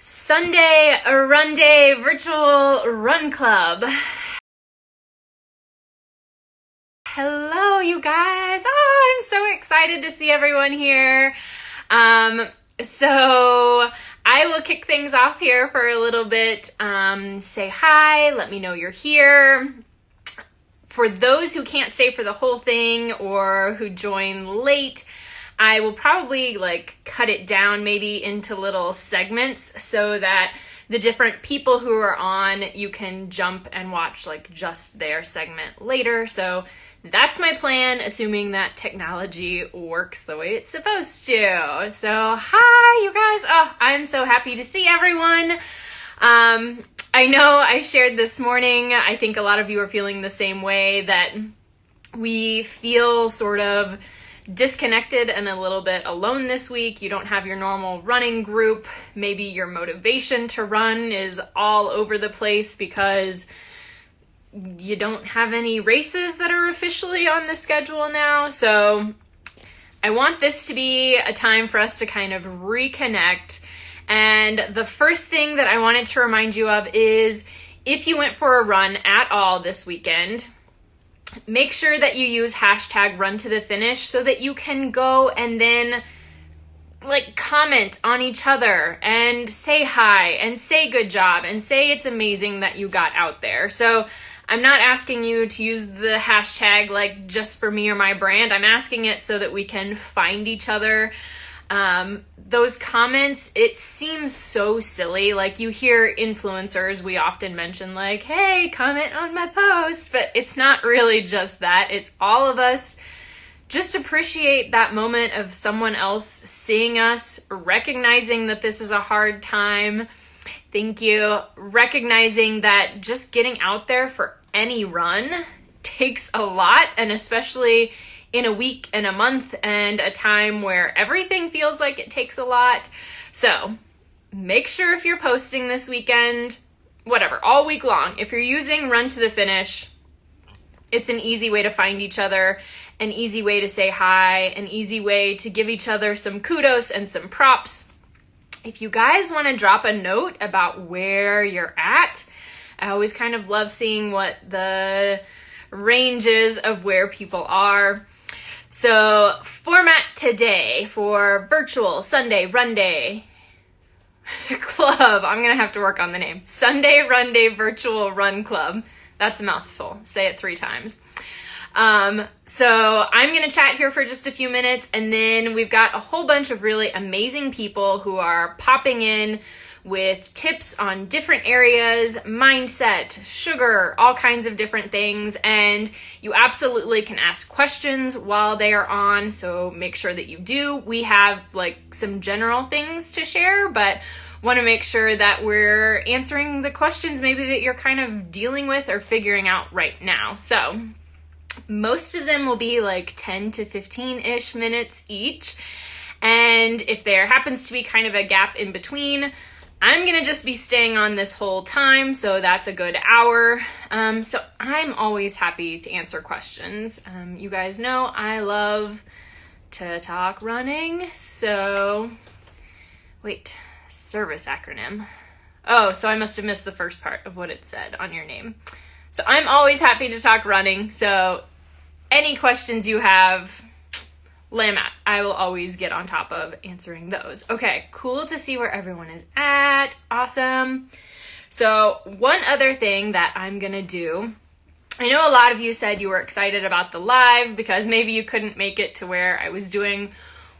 Sunday RUNDAY virtual run club. Hello, you guys. Oh, I'm so excited to see everyone here. So I will kick things off here for a little bit. Say hi, let me know you're here. For those who can't stay for the whole thing or who join late, I will probably cut it down maybe into little segments so that the different people who are on, you can jump and watch just their segment later. So that's my plan, assuming that technology works the way it's supposed to. So hi, you guys. Oh, I'm so happy to see everyone. I know I shared this morning, I think a lot of you are feeling the same way, that we feel sort of disconnected and a little bit alone this week. You don't have your normal running group. Maybe your motivation to run is all over the place because you don't have any races that are officially on the schedule now. So I want this to be a time for us to kind of reconnect. And the first thing that I wanted to remind you of is if you went for a run at all this weekend, make sure that you use hashtag RunToTheFinish so that you can go and then comment on each other and say hi and say good job and say it's amazing that you got out there. So I'm not asking you to use the hashtag just for me or my brand. I'm asking it so that we can find each other. Those comments, it seems so silly. You hear influencers, we often mention hey, comment on my post, but it's not really just that. It's all of us just appreciate that moment of someone else seeing us, recognizing that this is a hard time. Thank you. Recognizing that just getting out there for any run takes a lot, and especially in a week and a month and a time where everything feels like it takes a lot. So make sure if you're posting this weekend, whatever, all week long, if you're using RunToTheFinish, it's an easy way to find each other, an easy way to say hi, an easy way to give each other some kudos and some props. If you guys want to drop a note about where you're at, I always kind of love seeing what the range is of where people are. So format today for virtual Sunday RUNDAY club. I'm going to have to work on the name. Sunday RUNDAY virtual run club. That's a mouthful. Say it 3 times. So I'm going to chat here for just a few minutes, and then we've got a whole bunch of really amazing people who are popping in with tips on different areas, mindset, sugar, all kinds of different things. And you absolutely can ask questions while they are on, so make sure that you do. We have some general things to share, but want to make sure that we're answering the questions maybe that you're kind of dealing with or figuring out right now. So most of them will be 10 to 15-ish minutes each. And if there happens to be kind of a gap in between, I'm going to just be staying on this whole time, so that's a good hour. So I'm always happy to answer questions. You guys know I love to talk running, so wait, service acronym. Oh, so I must have missed the first part of what it said on your name. So I'm always happy to talk running, so any questions you have, lay 'em out. I will always get on top of answering those. Okay, cool to see where everyone is at. Awesome. So one other thing that I'm gonna do, I know a lot of you said you were excited about the live because maybe you couldn't make it to where I was doing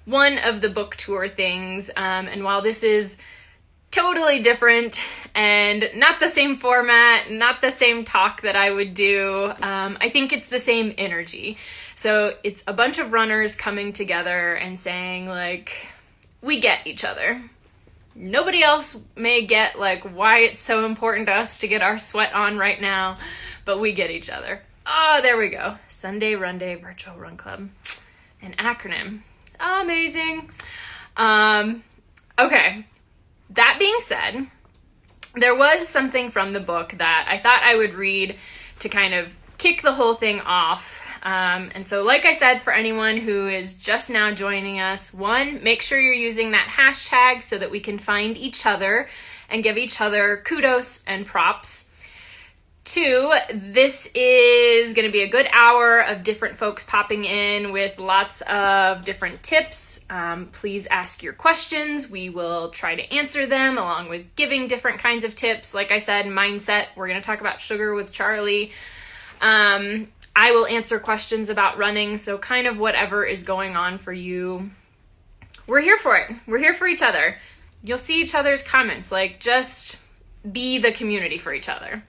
one of the book tour things. And while this is totally different and not the same format, not the same talk that I would do, I think it's the same energy. So it's a bunch of runners coming together and saying we get each other. Nobody else may get why it's so important to us to get our sweat on right now, but we get each other. Oh, there we go. Sunday RUNDAY virtual run club. An acronym. Amazing. Okay. That being said, there was something from the book that I thought I would read to kind of kick the whole thing off. And so like I said, for anyone who is just now joining us, 1, make sure you're using that hashtag so that we can find each other and give each other kudos and props. 2, this is going to be a good hour of different folks popping in with lots of different tips. Please ask your questions. We will try to answer them along with giving different kinds of tips. Like I said, mindset, we're going to talk about sugar with Charlie. I will answer questions about running, so kind of whatever is going on for you. We're here for it. We're here for each other. You'll see each other's comments, like just be the community for each other.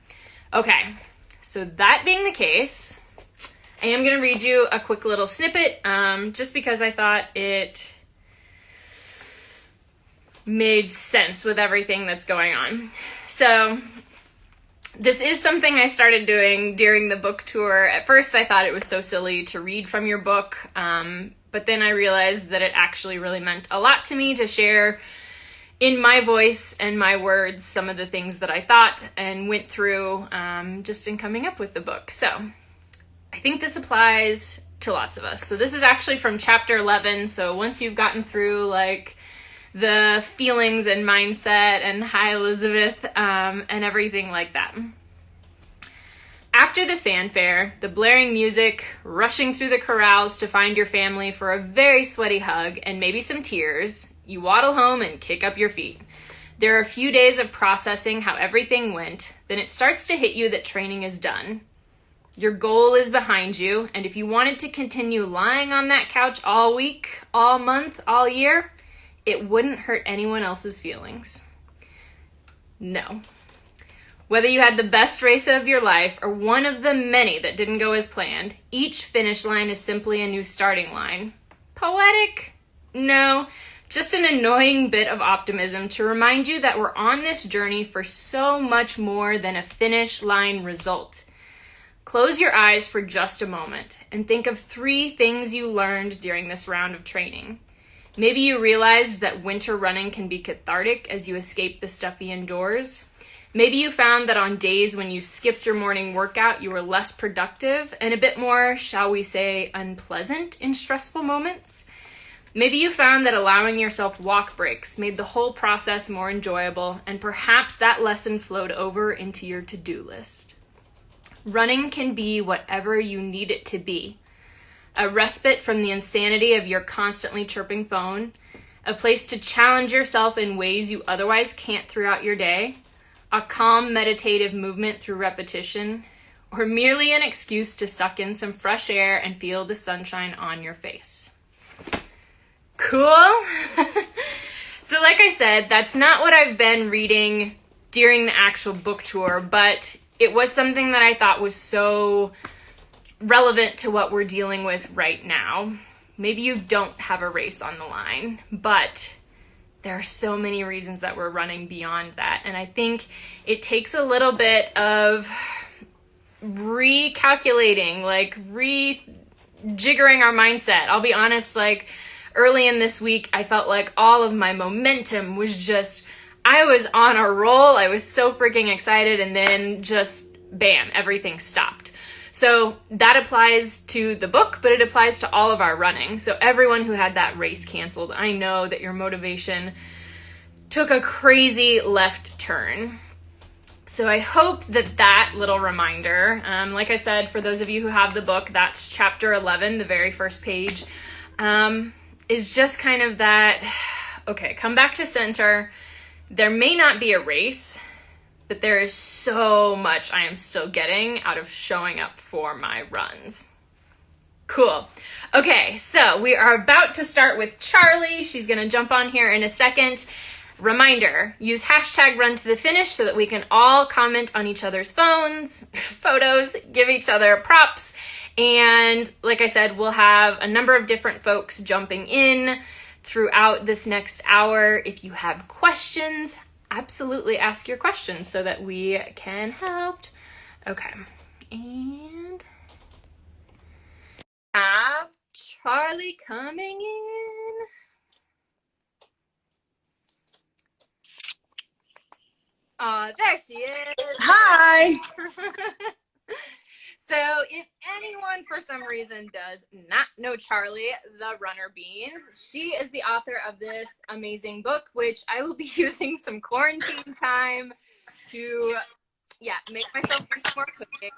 Okay, so that being the case, I am going to read you a quick little snippet, just because I thought it made sense with everything that's going on. So this is something I started doing during the book tour. At first, I thought it was so silly to read from your book, but then I realized that it actually really meant a lot to me to share in my voice and my words some of the things that I thought and went through just in coming up with the book. So I think this applies to lots of us. So this is actually from chapter 11. So once you've gotten through like the feelings and mindset and hi Elizabeth and everything like that. After the fanfare, the blaring music, rushing through the corrals to find your family for a very sweaty hug and maybe some tears, you waddle home and kick up your feet. There are a few days of processing how everything went, then it starts to hit you that training is done. Your goal is behind you, and if you wanted to continue lying on that couch all week, all month, all year, it wouldn't hurt anyone else's feelings. No. Whether you had the best race of your life or one of the many that didn't go as planned, each finish line is simply a new starting line. Poetic? No, just an annoying bit of optimism to remind you that we're on this journey for so much more than a finish line result. Close your eyes for just a moment and think of 3 things you learned during this round of training. Maybe you realized that winter running can be cathartic as you escape the stuffy indoors. Maybe you found that on days when you skipped your morning workout, you were less productive and a bit more, shall we say, unpleasant in stressful moments. Maybe you found that allowing yourself walk breaks made the whole process more enjoyable, and perhaps that lesson flowed over into your to-do list. Running can be whatever you need it to be. A respite from the insanity of your constantly chirping phone, a place to challenge yourself in ways you otherwise can't throughout your day, a calm meditative movement through repetition, or merely an excuse to suck in some fresh air and feel the sunshine on your face. Cool? So like I said, that's not what I've been reading during the actual book tour, but it was something that I thought was so relevant to what we're dealing with right now. Maybe you don't have a race on the line, but there are so many reasons that we're running beyond that. And I think it takes a little bit of recalculating, like rejiggering our mindset. I'll be honest, like early in this week, I felt like all of my momentum was just, I was on a roll. I was so freaking excited. And then just bam, everything stopped. So that applies to the book, but it applies to all of our running. So everyone who had that race canceled, I know that your motivation took a crazy left turn. So I hope that that little reminder, like I said, for those of you who have the book, that's chapter 11, the very first page, is just kind of that, okay, come back to center. There may not be a race, but there is so much I am still getting out of showing up for my runs. Cool. Okay, so we are about to start with Charlie. She's going to jump on here in a second. Reminder, use hashtag RunToTheFinish so that we can all comment on each other's photos, give each other props. And like I said, we'll have a number of different folks jumping in throughout this next hour. If you have questions, absolutely ask your questions so that we can help. Okay, and have Charlie coming in. There she is. Hi. So if anyone for some reason does not know Charlie, the runner beans, she is the author of this amazing book, which I will be using some quarantine time to, make myself do some more cooking.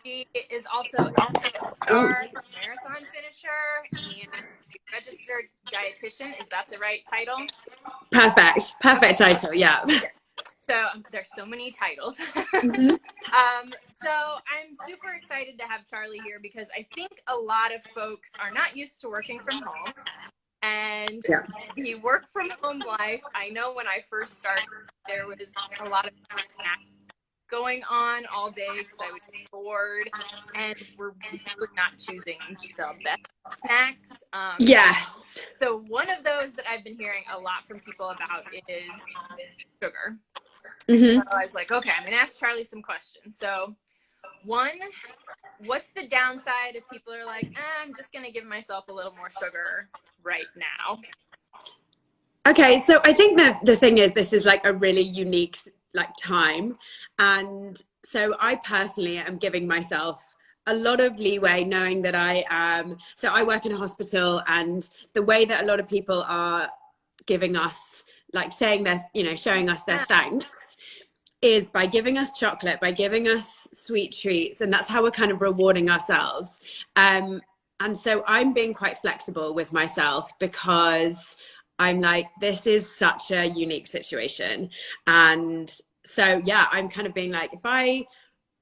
She is also a star marathon finisher and a registered dietitian. Is that the right title? Perfect title, yeah. Yes. So there's so many titles. So I'm super excited to have Charlie here because I think a lot of folks are not used to working from home. And the work from home life, I know when I first started, there was a lot of going on all day because I was bored and we're not choosing the best snacks. Yes. So one of those that I've been hearing a lot from people about is sugar. So I was like, okay, I'm going to ask Charlie some questions. So one, what's the downside if people are like, I'm just going to give myself a little more sugar right now? Okay, so I think that the thing is, this is like a really unique time. And so I personally am giving myself a lot of leeway, knowing that so I work in a hospital, and the way that a lot of people are giving us, like saying that, showing us their thanks is by giving us chocolate, by giving us sweet treats. And that's how we're kind of rewarding ourselves. And so I'm being quite flexible with myself because I'm like, this is such a unique situation. And so, I'm kind of being like, if I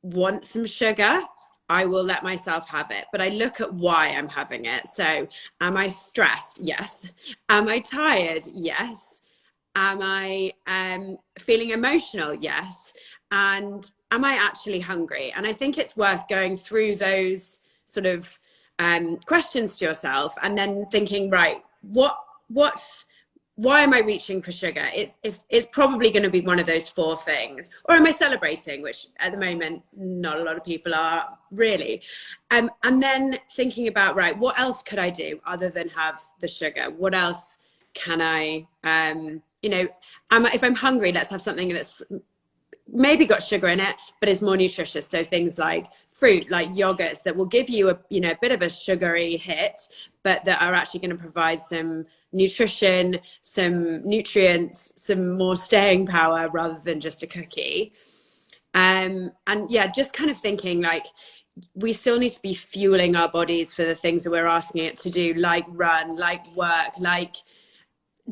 want some sugar, I will let myself have it. But I look at why I'm having it. So am I stressed? Yes. Am I tired? Yes. Am I feeling emotional? Yes. And am I actually hungry? And I think it's worth going through those sort of questions to yourself and then thinking, right, why am I reaching for sugar? It's probably going to be one of those four things. Or am I celebrating, which at the moment, not a lot of people are really. And then thinking about, right, what else could I do other than have the sugar? What else can I, if I'm hungry, let's have something that's maybe got sugar in it, but is more nutritious. So things like fruit, like yogurts that will give you a bit of a sugary hit, but that are actually going to provide some nutrition, some nutrients, some more staying power rather than just a cookie. And just kind of thinking like, we still need to be fueling our bodies for the things that we're asking it to do, like run, like work, like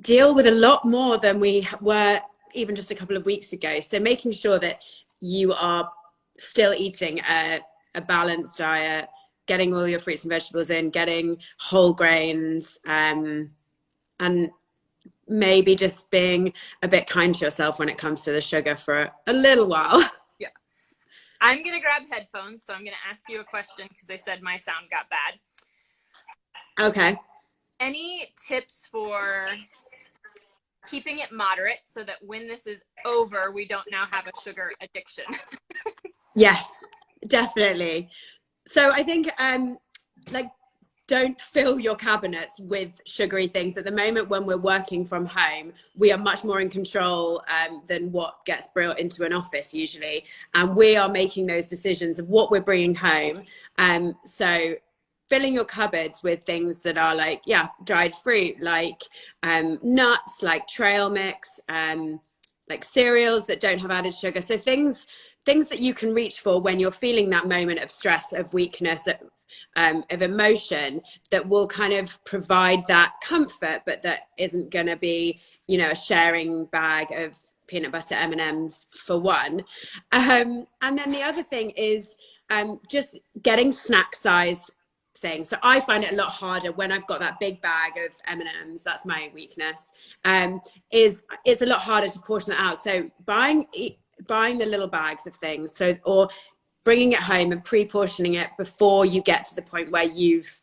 deal with a lot more than we were even just a couple of weeks ago. So making sure that you are still eating a balanced diet, getting all your fruits and vegetables in, getting whole grains, and maybe just being a bit kind to yourself when it comes to the sugar for a little while. Yeah. I'm going to grab headphones, so I'm going to ask you a question because they said my sound got bad. Okay. Any tips for keeping it moderate so that when this is over, we don't now have a sugar addiction? Yes, definitely. So I think don't fill your cabinets with sugary things. At the moment, when we're working from home, we are much more in control than what gets brought into an office usually. And we are making those decisions of what we're bringing home. So filling your cupboards with things that are like, dried fruit, like nuts, like trail mix, like cereals that don't have added sugar. So things that you can reach for when you're feeling that moment of stress, of weakness, of emotion, that will kind of provide that comfort, but that isn't going to be, a sharing bag of peanut butter M&Ms for one. And then the other thing is just getting snack size thing. So I find it a lot harder when I've got that big bag of M&Ms. That's my weakness. It's a lot harder to portion that out. So buying the little bags of things, or bringing it home and pre-portioning it before you get to the point where you've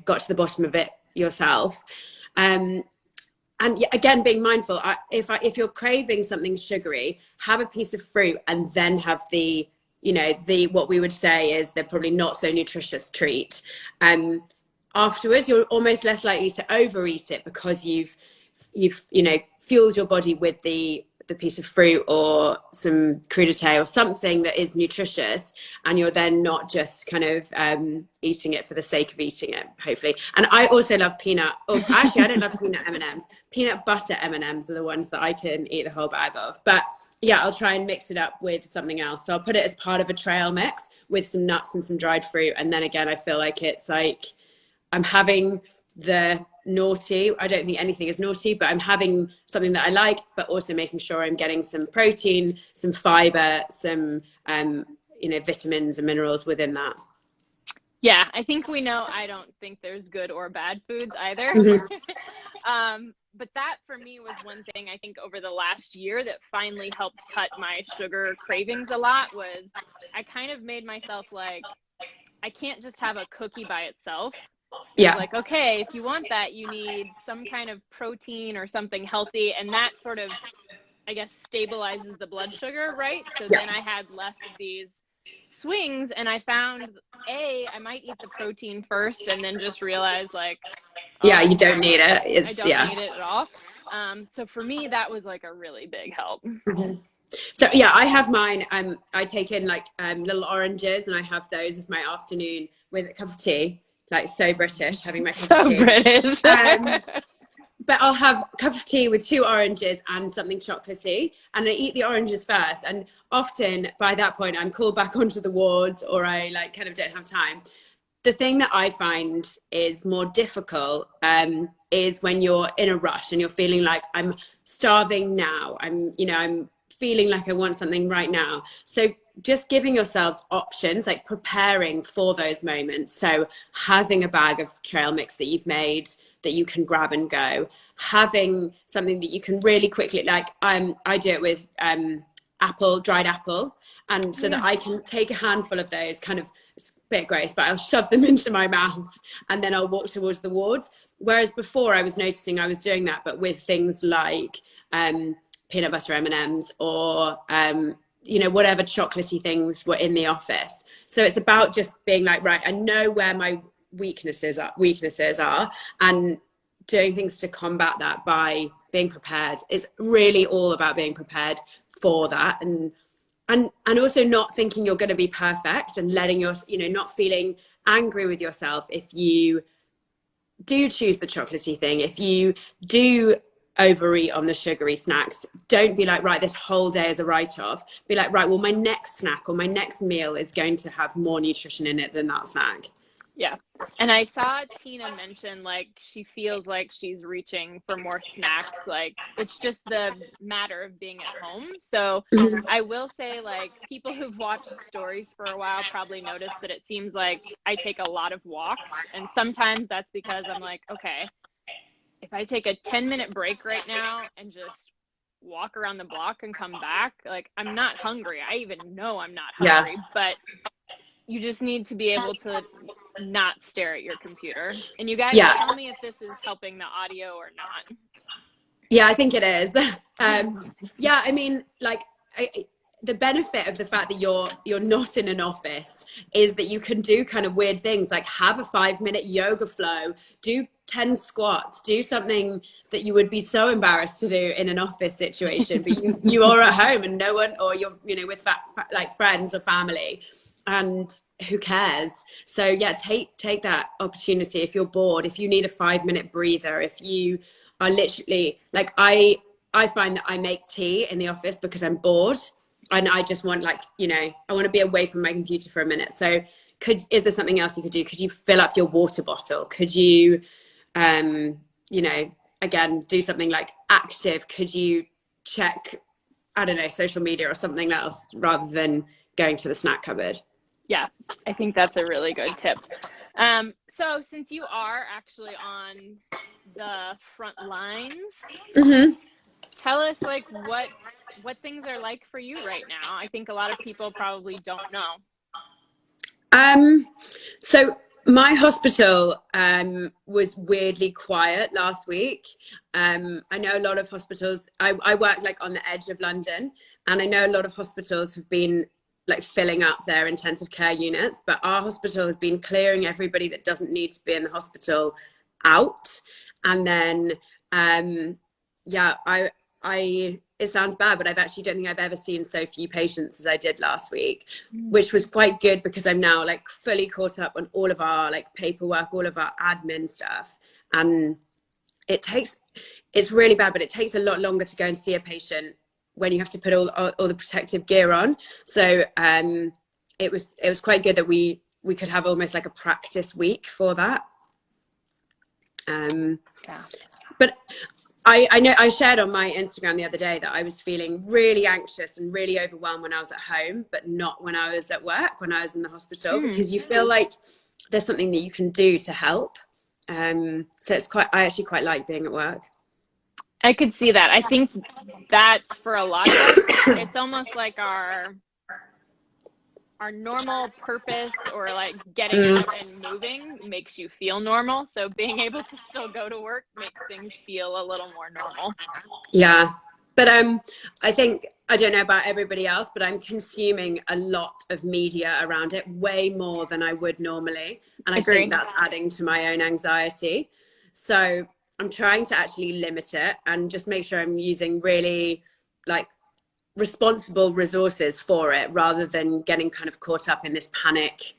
got to the bottom of it yourself. And again, being mindful, if you're craving something sugary, have a piece of fruit and then have the what we would say is the probably not so nutritious treat. Afterwards, you're almost less likely to overeat it because you've fueled your body with the the piece of fruit or some crudité or something that is nutritious, and you're then not just kind of eating it for the sake of eating it, hopefully. And I also love peanut, or actually I don't love peanut M&Ms. Peanut butter M&Ms are the ones that I can eat the whole bag of. But yeah, I'll try and mix it up with something else. So I'll put it as part of a trail mix with some nuts and some dried fruit. And then again, I feel like it's like I'm having the naughty. I don't think anything is naughty, but I'm having something that I like, but also making sure I'm getting some protein, some fiber, some vitamins and minerals within that. Yeah, I think we know I don't think there's good or bad foods either. But that for me was one thing I think over the last year that finally helped cut my sugar cravings a lot. Was I kind of made myself like, I can't just have a cookie by itself. Yeah. Like, okay, if you want that, you need some kind of protein or something healthy. And that sort of, I guess, stabilizes the blood sugar, right? So then I had less of these swings, and I found, I might eat the protein first and then just realize like, you don't need it. I don't need it at all. So for me, that was like a really big help. So yeah, I have mine. I take in like little oranges, and I have those as my afternoon with a cup of tea. Like so British, having my cup of tea. British. But I'll have a cup of tea with 2 oranges and something chocolatey, and I eat the oranges first. And often by that point, I'm called back onto the wards, or I like kind of don't have time. The thing that I find is more difficult is when you're in a rush and you're feeling like I'm starving now. I'm feeling like I want something right now. So just giving yourselves options, like preparing for those moments. So having a bag of trail mix that you've made that you can grab and go, having something that you can really quickly, like I do it with dried apple, and so that I can take a handful of those, kind of, it's a bit gross, but I'll shove them into my mouth and then I'll walk towards the wards. Whereas before I was noticing I was doing that, but with things like peanut butter M&Ms or whatever chocolatey things were in the office. So it's about just being like, right, I know where my weaknesses are, and doing things to combat that by being prepared. It's really all about being prepared for that, and also not thinking you're going to be perfect, and letting not feeling angry with yourself if you do choose the chocolatey thing, if you do overeat on the sugary snacks. Don't be like, right, this whole day is a write-off. Be like, right, well, my next snack or my next meal is going to have more nutrition in it than that snack. Yeah. And I saw Tina mention like she feels like she's reaching for more snacks. Like it's just the matter of being at home. So I will say, like, people who've watched stories for a while probably noticed that it seems like I take a lot of walks. And sometimes that's because I'm like, okay, if I take a 10-minute break right now and just walk around the block and come back, like, I'm not hungry. I even know I'm not hungry, but you just need to be able to not stare at your computer. And you guys tell me if this is helping the audio or not. Yeah, I think it is. I mean, like, the benefit of the fact that you're not in an office is that you can do kind of weird things, like have a 5-minute yoga flow, do 10 squats, do something that you would be so embarrassed to do in an office situation, but you are at home and no one, or you're with like friends or family, and who cares? So yeah, take that opportunity. If you're bored, if you need a 5-minute breather, if you are literally like, I find that I make tea in the office because I'm bored and I just want, like, I want to be away from my computer for a minute. So is there something else you could do? Could you fill up your water bottle? Could you again, do something like active? Could you check, I don't know, social media or something else rather than going to the snack cupboard? Yeah, I think that's a really good tip. So since you are actually on the front lines, tell us, like, what things are like for you right now. I think a lot of people probably don't know. So my hospital was weirdly quiet last week. I know a lot of hospitals, I work like on the edge of London, and I know a lot of hospitals have been like filling up their intensive care units, but our hospital has been clearing everybody that doesn't need to be in the hospital out. And then I it sounds bad, but I've actually don't think I've ever seen so few patients as I did last week, which was quite good because I'm now like fully caught up on all of our like paperwork, all of our admin stuff. And it's really bad, but it takes a lot longer to go and see a patient when you have to put all the protective gear on. So it was quite good that we could have almost like a practice week for that. But I know I shared on my Instagram the other day that I was feeling really anxious and really overwhelmed when I was at home, but not when I was at work, when I was in the hospital, because you feel like there's something that you can do to help. So I actually quite like being at work. I could see that. I think that's for a lot of us, it's almost like our normal purpose, or like getting out and moving makes you feel normal. So being able to still go to work makes things feel a little more normal. Yeah. But I think, I don't know about everybody else, but I'm consuming a lot of media around it, way more than I would normally. And I think that's adding to my own anxiety. So I'm trying to actually limit it and just make sure I'm using really like responsible resources for it, rather than getting kind of caught up in this panic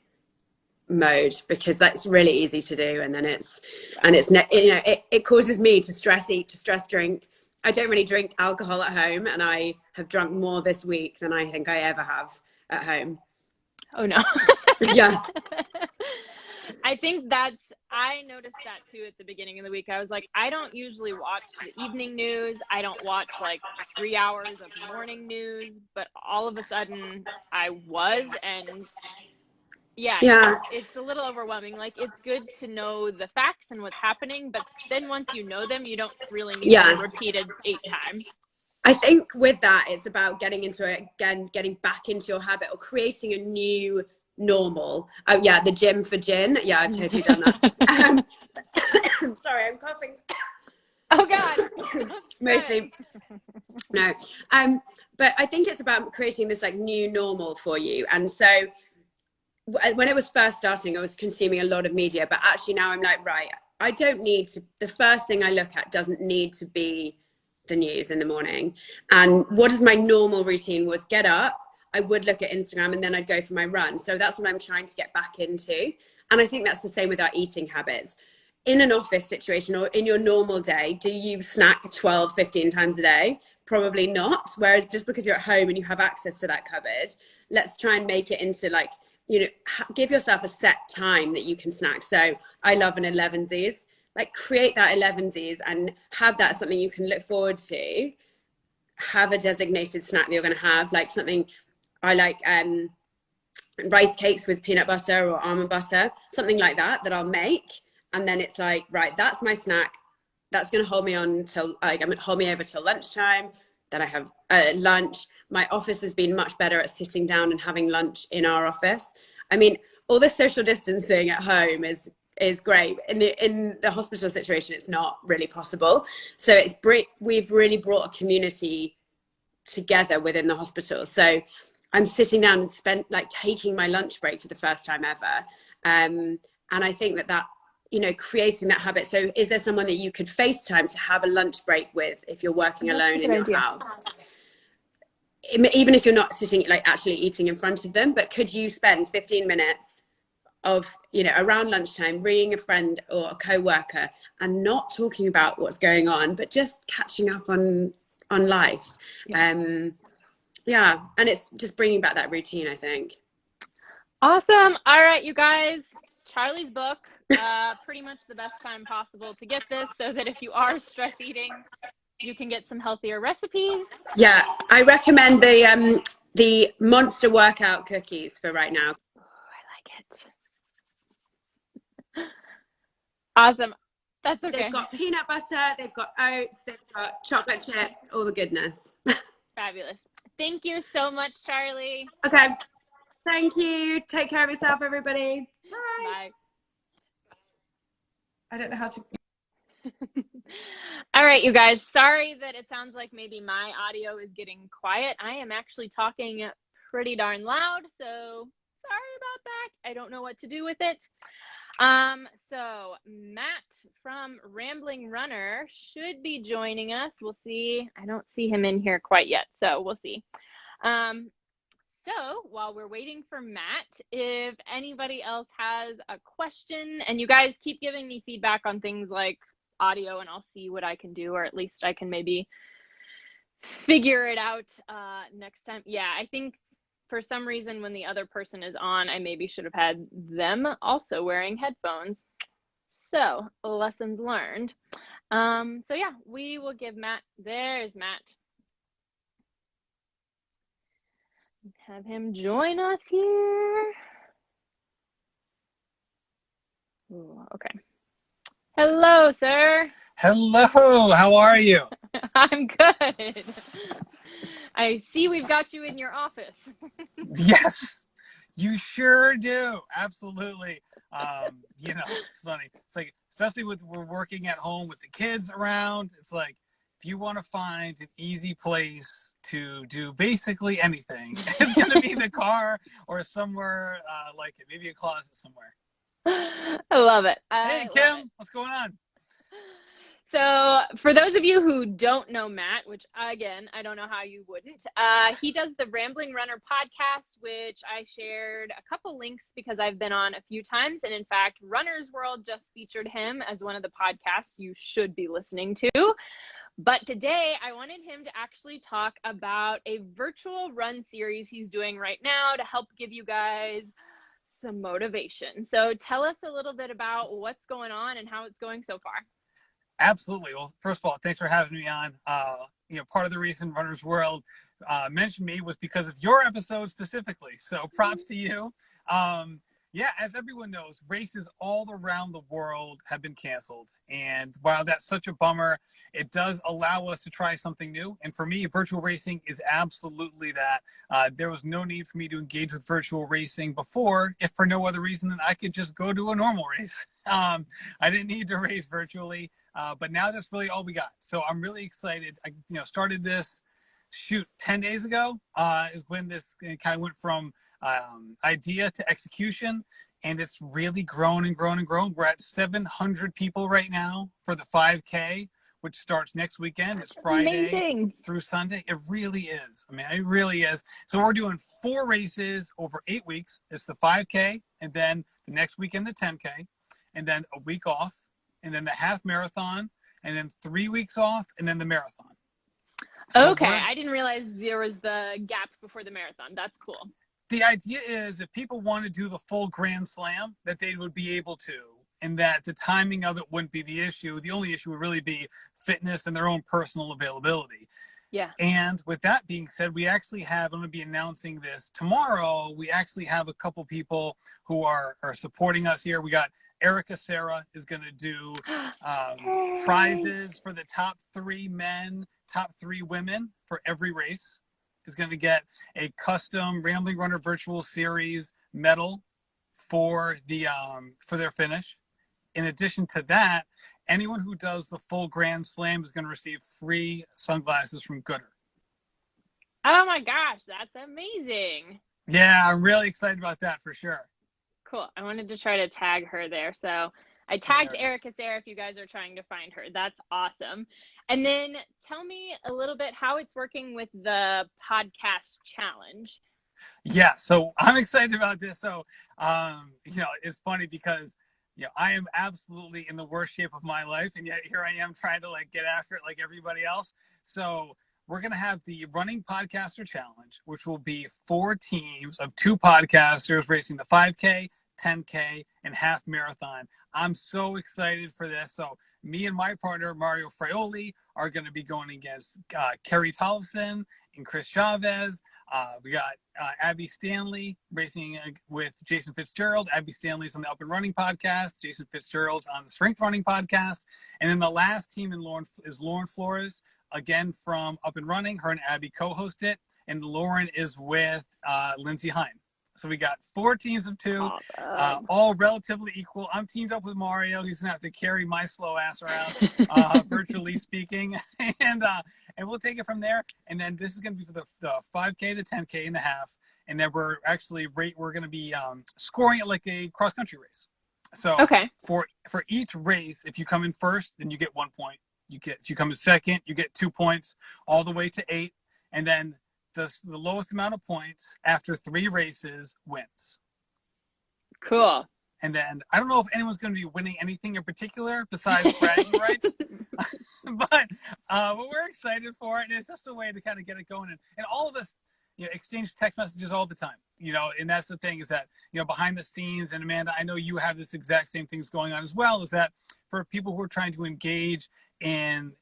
mode, because that's really easy to do. And then it causes me to stress eat, to stress drink. I don't really drink alcohol at home, and I have drunk more this week than I think I ever have at home. Oh no. Yeah. I noticed that too at the beginning of the week. I was like, I don't usually watch the evening news. I don't watch like 3 hours of morning news, but all of a sudden I was, and it's a little overwhelming. Like, it's good to know the facts and what's happening, but then once you know them, you don't really need them repeated 8 times. I think with that, it's about getting into it again, getting back into your habit, or creating a new normal. Oh yeah, the gym for gin. Yeah, I've totally done that. Sorry, I'm coughing. Oh God. Mostly. No. But I think it's about creating this like new normal for you. And so when it was first starting, I was consuming a lot of media, but actually now I'm like, right, I don't need to, the first thing I look at doesn't need to be the news in the morning. And what is my normal routine was get up, I would look at Instagram, and then I'd go for my run. So that's what I'm trying to get back into. And I think that's the same with our eating habits. In an office situation or in your normal day, do you snack 12, 15 times a day? Probably not. Whereas just because you're at home and you have access to that cupboard, let's try and make it into like, you know, give yourself a set time that you can snack. So I love an 11sies. Like, create that 11sies and have that something you can look forward to. Have a designated snack that you're going to have, like something I like, rice cakes with peanut butter or almond butter, something like that I'll make. And then it's like, right, that's my snack. That's going to hold me on till hold me over till lunchtime. Then I have lunch. My office has been much better at sitting down and having lunch in our office. I mean, all the social distancing at home is great. In the hospital situation, it's not really possible. So we've really brought a community together within the hospital. So I'm sitting down and taking my lunch break for the first time ever. And I think that you know, creating that habit. So is there someone that you could FaceTime to have a lunch break with if you're working alone in your house? Even if you're not sitting, like actually eating in front of them, but could you spend 15 minutes of, you know, around lunchtime, ringing a friend or a co-worker and not talking about what's going on, but just catching up on life? Yeah. And it's just bringing back that routine, I think. Awesome. All right, you guys, Charlie's book, pretty much the best time possible to get this, so that if you are stress eating, you can get some healthier recipes. Yeah, I recommend the monster workout cookies for right now. Oh, I like it. Awesome. That's okay. They've got peanut butter, they've got oats, they've got chocolate chips, all the goodness. Fabulous. Thank you so much, Charlie. Okay. Thank you. Take care of yourself, everybody. Bye. Bye. I don't know how to. All right, you guys, sorry that it sounds like maybe my audio is getting quiet. I am actually talking pretty darn loud, so sorry about that. I don't know what to do with it. So Matt from Rambling Runner should be joining us. We'll see. I don't see him in here quite yet, so we'll see. So while we're waiting for Matt, if anybody else has a question, and you guys keep giving me feedback on things like audio, and I'll see what I can do, or at least I can maybe figure it out next time. Yeah, I think for some reason when the other person is on, I maybe should have had them also wearing headphones. So lessons learned. So yeah, we will give Matt, there's Matt. Have him join us here. Ooh, okay. Hello, sir. Hello, how are you? I'm good. I see we've got you in your office. Yes, you sure do. Absolutely. It's funny. It's like, especially with we're working at home with the kids around, it's like, if you want to find an easy place to do basically anything, it's going to be the car or somewhere like it, maybe a closet somewhere. I love it. Hey, Kim, what's going on? So for those of you who don't know Matt, which again, I don't know how you wouldn't, he does the Rambling Runner podcast, which I shared a couple links because I've been on a few times. And in fact, Runner's World just featured him as one of the podcasts you should be listening to. But today I wanted him to actually talk about a virtual run series he's doing right now to help give you guys some motivation. So tell us a little bit about what's going on and how it's going so far. Absolutely. Well, first of all, thanks for having me on. Part of the reason Runner's World mentioned me was because of your episode specifically. So props to you. As everyone knows, races all around the world have been canceled. And while that's such a bummer, it does allow us to try something new. And for me, virtual racing is absolutely that. There was no need for me to engage with virtual racing before, if for no other reason than I could just go to a normal race. I didn't need to race virtually, but now that's really all we got. So I'm really excited. I started this, 10 days ago is when this kind of went from idea to execution, and it's really grown and grown and grown. We're at 700 people right now for the 5K, which starts next weekend. It's Friday through Sunday. It really is. It really is. So we're doing 4 races over 8 weeks. It's the 5K, and then the next weekend the 10K, and then a week off, and then the half marathon, and then 3 weeks off, and then the marathon. So okay, I didn't realize there was the gap before the marathon. That's cool. The idea is if people want to do the full Grand Slam, that they would be able to, and that the timing of it wouldn't be the issue. The only issue would really be fitness and their own personal availability. Yeah. And with that being said, we actually have, I'm going to be announcing this tomorrow, we actually have a couple people who are supporting us here. We got Erica Sarah is going to do prizes for the top 3 men, top 3 women for every race. Is going to get a custom Rambling Runner Virtual Series medal for their finish. In addition to that, anyone who does the full Grand Slam is going to receive free sunglasses from Gooder. Oh my gosh, that's amazing. Yeah, I'm really excited about that for sure. Cool. I wanted to try to tag her there. So I tagged Erica Sarah if you guys are trying to find her. That's awesome. And then tell me a little bit how it's working with the podcast challenge. Yeah, so I'm excited about this. So, it's funny because, I am absolutely in the worst shape of my life. And yet here I am trying to get after it like everybody else. So we're going to have the Running Podcaster Challenge, which will be 4 teams of 2 podcasters racing the 5K, 10K, and half marathon. I'm so excited for this. So me and my partner, Mario Fraioli, are going to be going against Kerry Tollefson and Chris Chavez. We got Abby Stanley racing with Jason Fitzgerald. Abby Stanley's on the Up and Running podcast. Jason Fitzgerald's on the Strength Running podcast. And then the last team is Lauren Flores, again from Up and Running. Her and Abby co-host it. And Lauren is with Lindsay Hine. So we got 4 teams of 2, all relatively equal. I'm teamed up with Mario. He's gonna have to carry my slow ass around, virtually speaking, and we'll take it from there. And then this is gonna be for the 5K, the 10K, and the half. And then we're gonna be scoring it like a cross country race. So Okay. for each race, if you come in first, then you get 1 point. If you come in second, you get 2 points, all the way to 8, and then the lowest amount of points after 3 races wins. Cool. And then I don't know if anyone's going to be winning anything in particular besides bragging rights, but we're excited for it, and it's just a way to kind of get it going. And all of us, exchange text messages all the time, and that's the thing is that, behind the scenes, and Amanda, I know you have this exact same things going on as well, is that for people who are trying to engage in,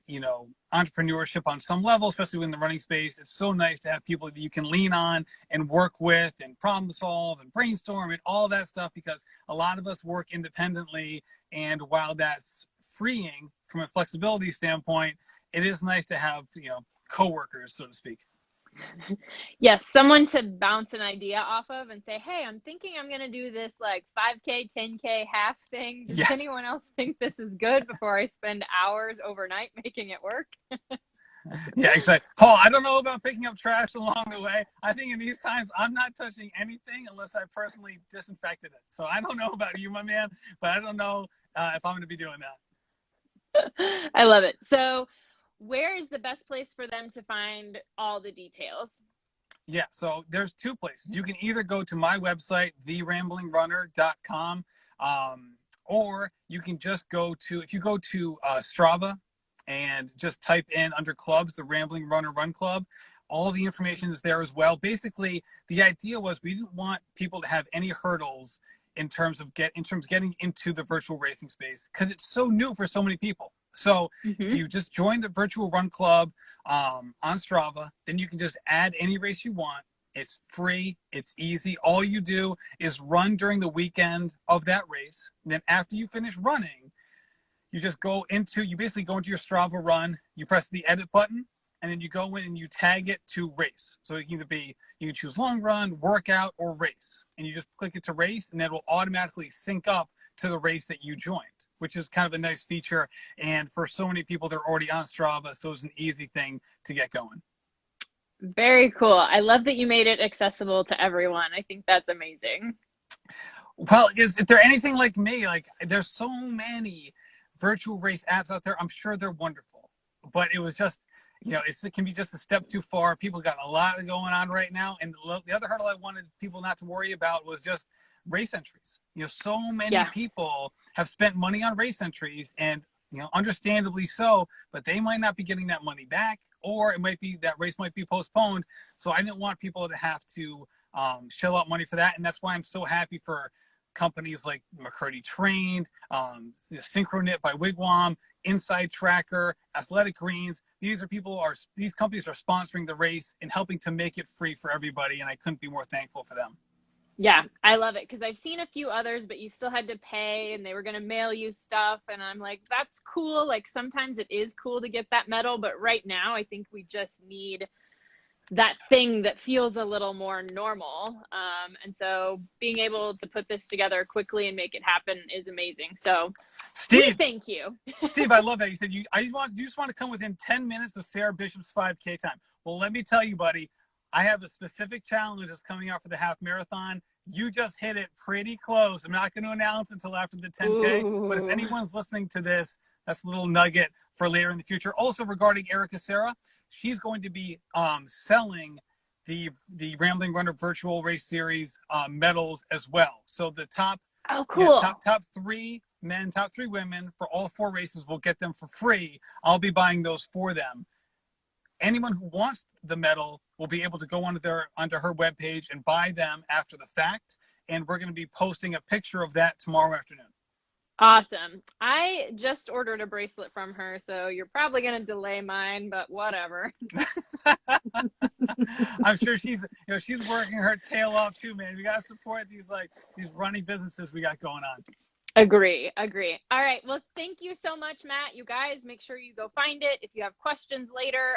entrepreneurship on some level, especially in the running space, it's so nice to have people that you can lean on and work with and problem solve and brainstorm and all that stuff, because a lot of us work independently. And while that's freeing from a flexibility standpoint, it is nice to have, coworkers, so to speak. Yes, someone to bounce an idea off of and say, hey, I'm thinking I'm going to do this like 5K, 10K half thing. Does Yes. anyone else think this is good before I spend hours overnight making it work? Yeah, exactly. Paul, I don't know about picking up trash along the way. I think in these times, I'm not touching anything unless I personally disinfected it. So I don't know about you, my man, but I don't know if I'm going to be doing that. I love it. So where is the best place for them to find all the details? Yeah, so there's 2 places. You can either go to my website, theramblingRunner.com, or you can just if you go to Strava and just type in under clubs, the Rambling Runner Run Club, all the information is there as well. Basically, the idea was we didn't want people to have any hurdles in terms of getting into the virtual racing space, because it's so new for so many people. So if you just join the virtual run club on Strava, then you can just add any race you want. It's free. It's easy. All you do is run during the weekend of that race. And then after you finish running, you basically go into your Strava run, you press the edit button, and then you go in and you tag it to race. So it can you can choose long run, workout, or race. And you just click it to race, and then it will automatically sync up to the race that you joined, which is kind of a nice feature. And for so many people, they're already on Strava, so it's an easy thing to get going. Very cool. I love that you made it accessible to everyone. I think that's amazing. Well, if they're anything like me, like there's so many virtual race apps out there, I'm sure they're wonderful. But it was just, it can be just a step too far. People got a lot going on right now. And the other hurdle I wanted people not to worry about was just race entries. So many people have spent money on race entries, and understandably so, but they might not be getting that money back, or it might be that race might be postponed. So I didn't want people to have to shell out money for that. And that's why I'm so happy for companies like McCurdy Trained, Synchronit by Wigwam, Inside Tracker, Athletic Greens. These companies are sponsoring the race and helping to make it free for everybody. And I couldn't be more thankful for them. Yeah, I love it, because I've seen a few others, but you still had to pay and they were going to mail you stuff. And I'm like, that's cool. Like sometimes it is cool to get that medal, but right now I think we just need that thing that feels a little more normal. And so being able to put this together quickly and make it happen is amazing. So Steve, thank you. Steve, I love that. You said you just want to come within 10 minutes of Sarah Bishop's 5K time. Well, let me tell you, buddy, I have a specific challenge that's coming out for the half marathon. You just hit it pretty close. I'm not going to announce until after the 10K, but if anyone's listening to this, that's a little nugget for later in the future. Also regarding Erica Serra, she's going to be selling the Rambling Runner Virtual Race Series medals as well. So the top 3 men, top 3 women for all 4 races will get them for free. I'll be buying those for them. Anyone who wants the medal will be able to go onto her webpage and buy them after the fact. And we're going to be posting a picture of that tomorrow afternoon. Awesome. I just ordered a bracelet from her, so you're probably going to delay mine, but whatever. I'm sure she's working her tail off too, man. We got to support these running businesses we got going on. Agree. All right. Well, thank you so much, Matt. You guys, make sure you go find it. If you have questions later,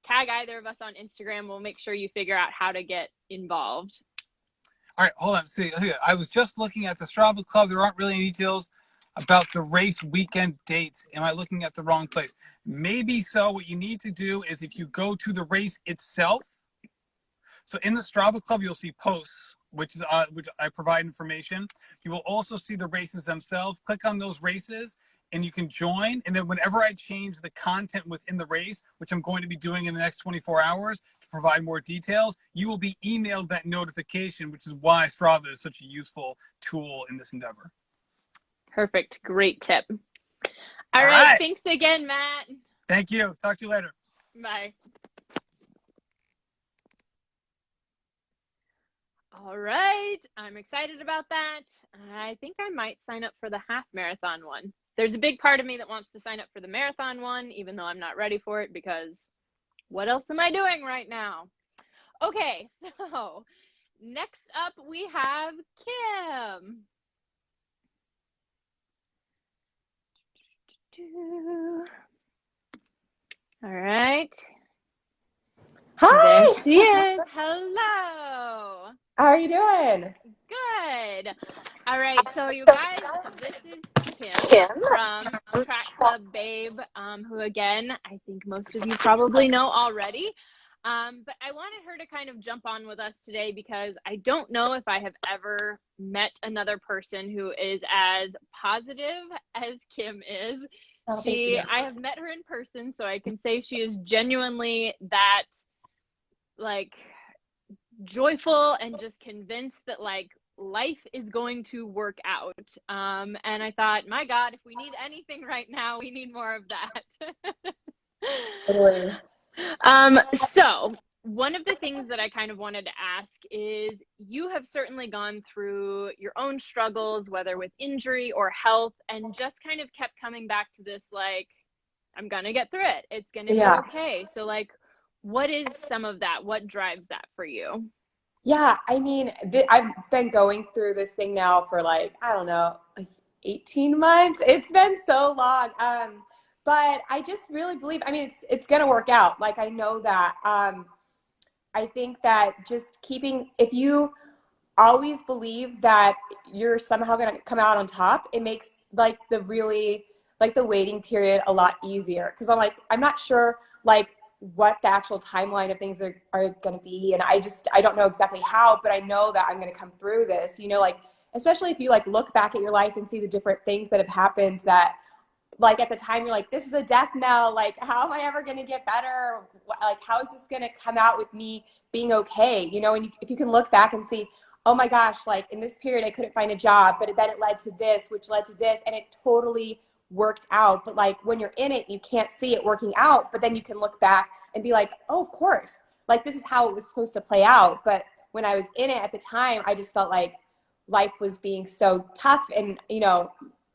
tag either of us on Instagram. We'll make sure you figure out how to get involved. All right, hold on. See, I was just looking at the Strava Club. There aren't really any details about the race weekend dates. Am I looking at the wrong place? Maybe so. What you need to do is if you go to the race itself, so in the Strava Club, you'll see posts which I provide information. You will also see the races themselves. Click on those races and you can join. And then whenever I change the content within the race, which I'm going to be doing in the next 24 hours to provide more details, you will be emailed that notification, which is why Strava is such a useful tool in this endeavor. Perfect. Great tip. All All right. right. Thanks again, Matt. Thank you. Talk to you later. Bye. All right. I'm excited about that. I think I might sign up for the half marathon one. There's a big part of me that wants to sign up for the marathon one, even though I'm not ready for it, because what else am I doing right now? Okay, so next up we have Kim. All right. Hi. There she is. Hello. How are you doing? Good. All right, so you guys, this is Kim from Track Club Babe, who again, I think most of you probably know already. But I wanted her to kind of jump on with us today because I don't know if I have ever met another person who is as positive as Kim is. Oh, thank you. I have met her in person, so I can say she is genuinely that, like, joyful and just convinced that, like, life is going to work out. And I thought, my God, if we need anything right now, we need more of that. Totally. So one of the things that I kind of wanted to ask is, you have certainly gone through your own struggles, whether with injury or health, and just kind of kept coming back to this, like, I'm gonna get through it. It's gonna be okay. So, like, what is some of that? What drives that for you? Yeah, I mean, I've been going through this thing now for, like, I don't know, like 18 months. It's been so long. But I just really believe, I mean, it's going to work out. Like, I know that. I think that just if you always believe that you're somehow going to come out on top, it makes, like, the waiting period a lot easier. Because I'm not sure, like, what the actual timeline of things are going to be. And I don't know exactly how, but I know that I'm going to come through this, like, especially if you, like, look back at your life and see the different things that have happened that, like, at the time you're like, this is a death knell. Like, how am I ever going to get better? Like, how is this going to come out with me being okay? And if you can look back and see, oh my gosh, like, in this period I couldn't find a job, but then it led to this, which led to this, and it totally worked out. But, like, when you're in it, you can't see it working out, but then you can look back and be like, oh, of course, like, this is how it was supposed to play out. But when I was in it at the time, I just felt like life was being so tough and,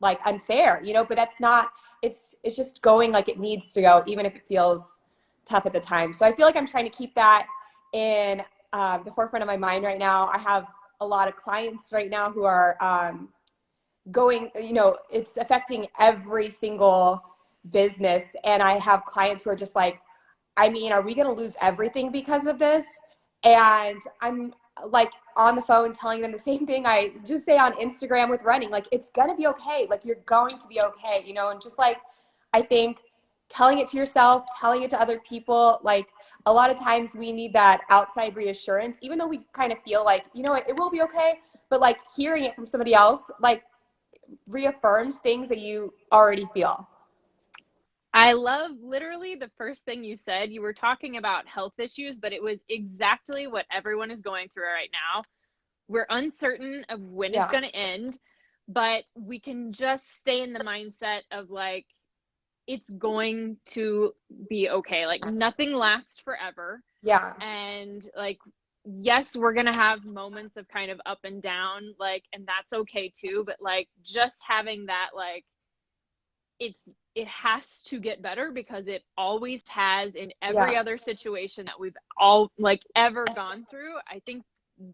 like, unfair, but that's not, it's just going like it needs to go, even if it feels tough at the time. So I feel like I'm trying to keep that in the forefront of my mind right now. I have a lot of clients right now who are going, it's affecting every single business. And I have clients who are just like, I mean, are we going to lose everything because of this? And I'm, like, on the phone telling them the same thing I just say on Instagram with running, like, it's going to be okay. Like, you're going to be okay, and just, like, I think telling it to yourself, telling it to other people, like, a lot of times we need that outside reassurance, even though we kind of feel like, it will be okay. But, like, hearing it from somebody else, like, reaffirms things that you already feel. I love literally the first thing you said. You were talking about health issues, but it was exactly what everyone is going through right now. We're uncertain of when it's going to end, but we can just stay in the mindset of, like, it's going to be okay. Like, nothing lasts forever. Yeah. And, like, yes, we're going to have moments of kind of up and down, like, and that's okay too. But, like, just having that, like, it has to get better, because it always has in every other situation that we've all, like, ever gone through. I think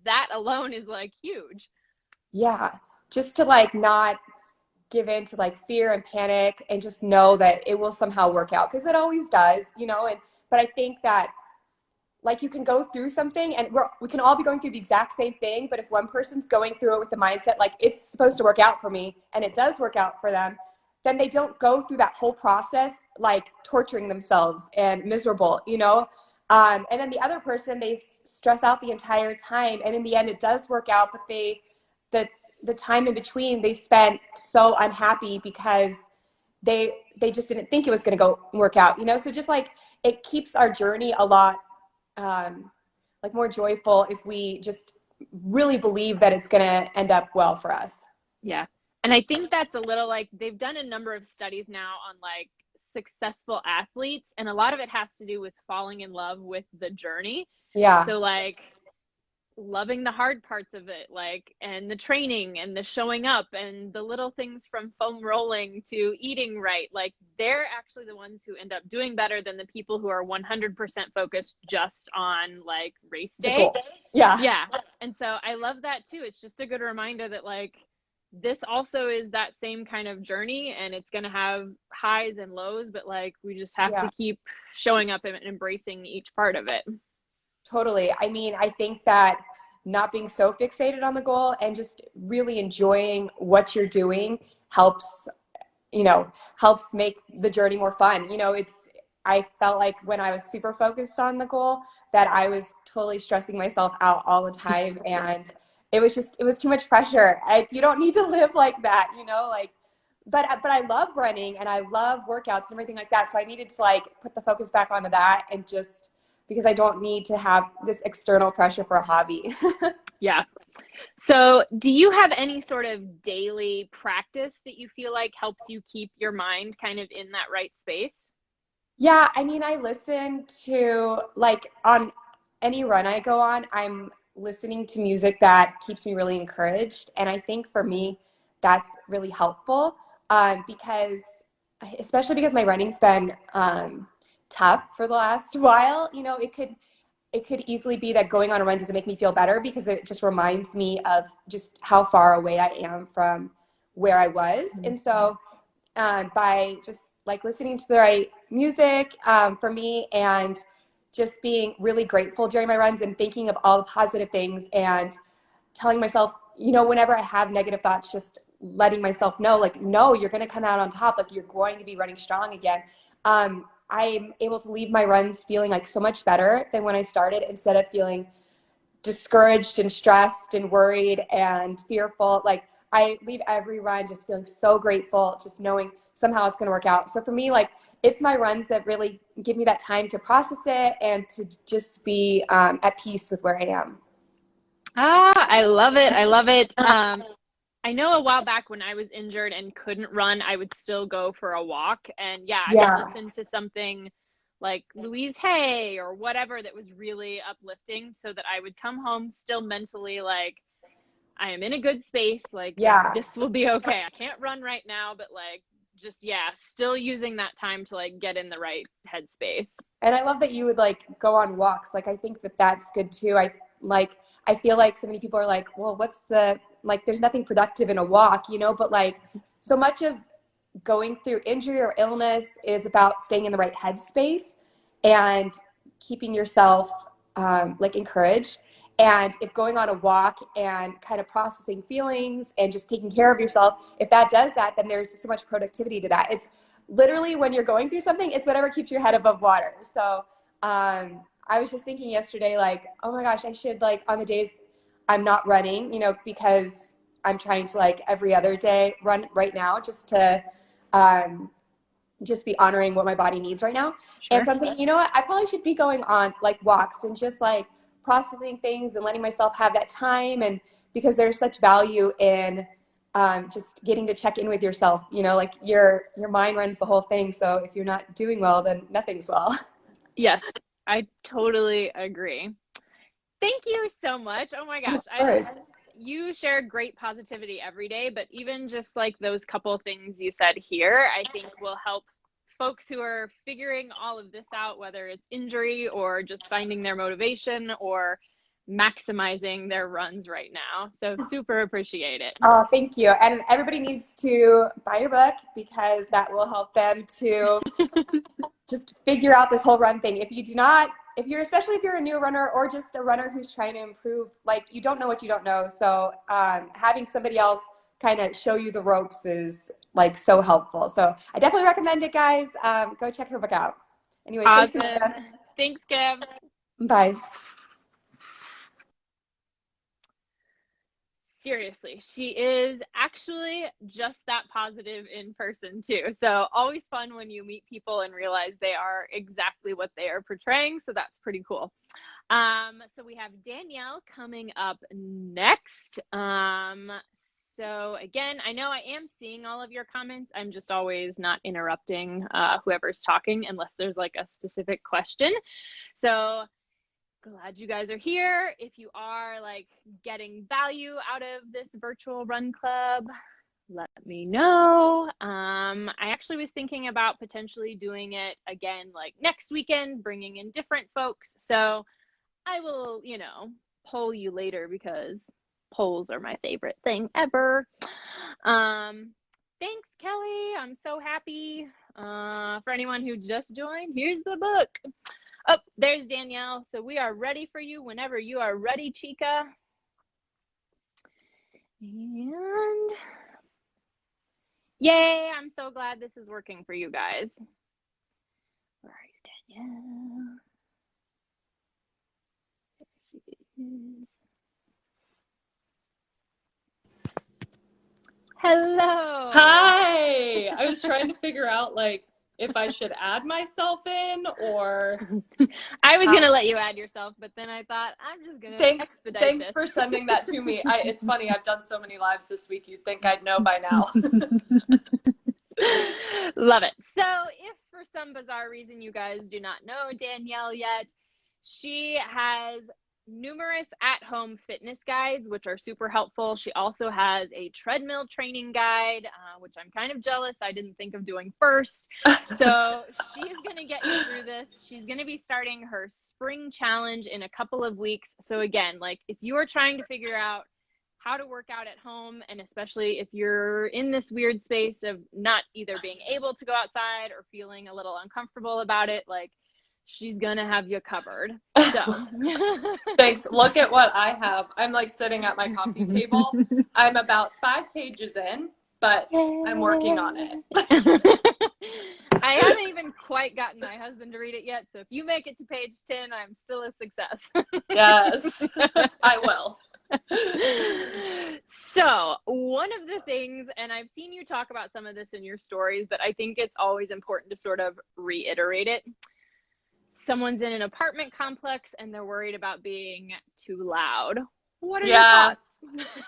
that alone is, like, huge. Yeah. Just to, like, not give in to, like, fear and panic, and just know that it will somehow work out, because it always does, but I think that, like, you can go through something and we can all be going through the exact same thing, but if one person's going through it with the mindset, like, it's supposed to work out for me, and it does work out for them, then they don't go through that whole process, like, torturing themselves and miserable, And then the other person, they stress out the entire time. And in the end, it does work out, but the time in between, they spent so unhappy because they just didn't think it was going to go work out, you know? So just like, it keeps our journey a lot, like more joyful if we just really believe that it's going to end up well for us. Yeah. And I think that's a little like, they've done a number of studies now on like successful athletes, and a lot of it has to do with falling in love with the journey. Yeah. So like loving the hard parts of it, like, and the training and the showing up and the little things from foam rolling to eating right, like they're actually the ones who end up doing better than the people who are 100% focused just on like race day. Yeah. And so I love that too. It's just a good reminder that like this also is that same kind of journey, and it's going to have highs and lows, but like we just have to keep showing up and embracing each part of it. Totally. I mean, I think that not being so fixated on the goal and just really enjoying what you're doing helps make the journey more fun. I felt like when I was super focused on the goal that I was totally stressing myself out all the time. And it was too much pressure. You don't need to live like that, but I love running and I love workouts and everything like that. So I needed to like put the focus back onto that, and just because I don't need to have this external pressure for a hobby. Yeah. So do you have any sort of daily practice that you feel like helps you keep your mind kind of in that right space? Yeah, I mean, I listen to, like, on any run I go on, I'm listening to music that keeps me really encouraged. And I think for me, that's really helpful, because, especially because my running's been tough for the last while. It could easily be that going on a run doesn't make me feel better, because it just reminds me of just how far away I am from where I was. And so by just like listening to the right music for me, and just being really grateful during my runs and thinking of all the positive things, and telling myself, whenever I have negative thoughts, just letting myself know, like, no, you're going to come out on top. Like, you're going to be running strong again. I'm able to leave my runs feeling like so much better than when I started, instead of feeling discouraged and stressed and worried and fearful. Like, I leave every run just feeling so grateful, just knowing somehow it's going to work out. So for me, like, it's my runs that really give me that time to process it and to just be at peace with where I am. I love it. I love it. I know a while back when I was injured and couldn't run, I would still go for a walk. And I would listen to something like Louise Hay or whatever that was really uplifting, so that I would come home still mentally like, I am in a good space. Like, this will be okay. I can't run right now, but like, just, still using that time to like get in the right headspace. And I love that you would like go on walks. Like, I think that that's good too. I feel like so many people are like, well, there's nothing productive in a walk, but like, so much of going through injury or illness is about staying in the right headspace and keeping yourself like encouraged. And if going on a walk and kind of processing feelings and just taking care of yourself, if that does that, then there's so much productivity to that. It's literally, when you're going through something, it's whatever keeps your head above water. So I was just thinking yesterday, like, oh my gosh, I should, like, on the days I'm not running, because I'm trying to, like, every other day run right now, just to just be honoring what my body needs right now. Sure. And so I'm thinking, you know what, I probably should be going on like walks and just like processing things and letting myself have that time. And because there's such value in just getting to check in with yourself, like your mind runs the whole thing. So if you're not doing well, then nothing's well. Yes, I totally agree. Thank you so much. Oh my gosh. You share great positivity every day, but even just like those couple things you said here, I think will help folks who are figuring all of this out, whether it's injury or just finding their motivation or maximizing their runs right now. So super appreciate it. Oh, thank you. And everybody needs to buy your book, because that will help them to just figure out this whole run thing. Especially if you're a new runner or just a runner who's trying to improve, like, you don't know what you don't know. So having somebody else kind of show you the ropes is like so helpful. So I definitely recommend it, guys. Go check her book out. Anyways, awesome. thanks, Thanks, Kev. Bye. Seriously, she is actually just that positive in person too. So always fun when you meet people and realize they are exactly what they are portraying. So that's pretty cool. So we have Danielle coming up next. So again, I know I am seeing all of your comments. I'm just always not interrupting whoever's talking unless there's like a specific question. So glad you guys are here. If you are like getting value out of this virtual run club, let me know. I actually was thinking about potentially doing it again like next weekend, bringing in different folks. So I will, you know, poll you later because polls are my favorite thing ever. Thanks, Kelly. I'm so happy. For anyone who just joined, here's the book. Oh, there's Danielle. So we are ready for you whenever you are ready, Chica. And yay, I'm so glad this is working for you guys. Where are you, Danielle? There she is. Hello. Hi. I was trying to figure out like if I should add myself in or I was gonna let you add yourself, but then I thought I'm just gonna expedite thanks this. for sending that to me. It's funny, I've done so many lives this week, you'd think I'd know by now. Love it. So if for some bizarre reason you guys do not know Danielle yet, she has numerous at-home fitness guides, which are super helpful. She also has a treadmill training guide, which I'm kind of jealous I didn't think of doing first. So she's going to get you through this. She's going to be starting her spring challenge in a couple of weeks. So again, like if you are trying to figure out how to work out at home, and especially if you're in this weird space of not either being able to go outside or feeling a little uncomfortable about it, like she's gonna have you covered. So thanks. Look at what I have. I'm like sitting at my coffee table. I'm about 5 pages in, but I'm working on it. I haven't even quite gotten my husband to read it yet, so if you make it to page 10, I'm still a success. Yes, I will. So one of the things, and I've seen you talk about some of this in your stories, but I think it's always important to sort of reiterate it. Someone's in an apartment complex and they're worried about being too loud. What are your thoughts?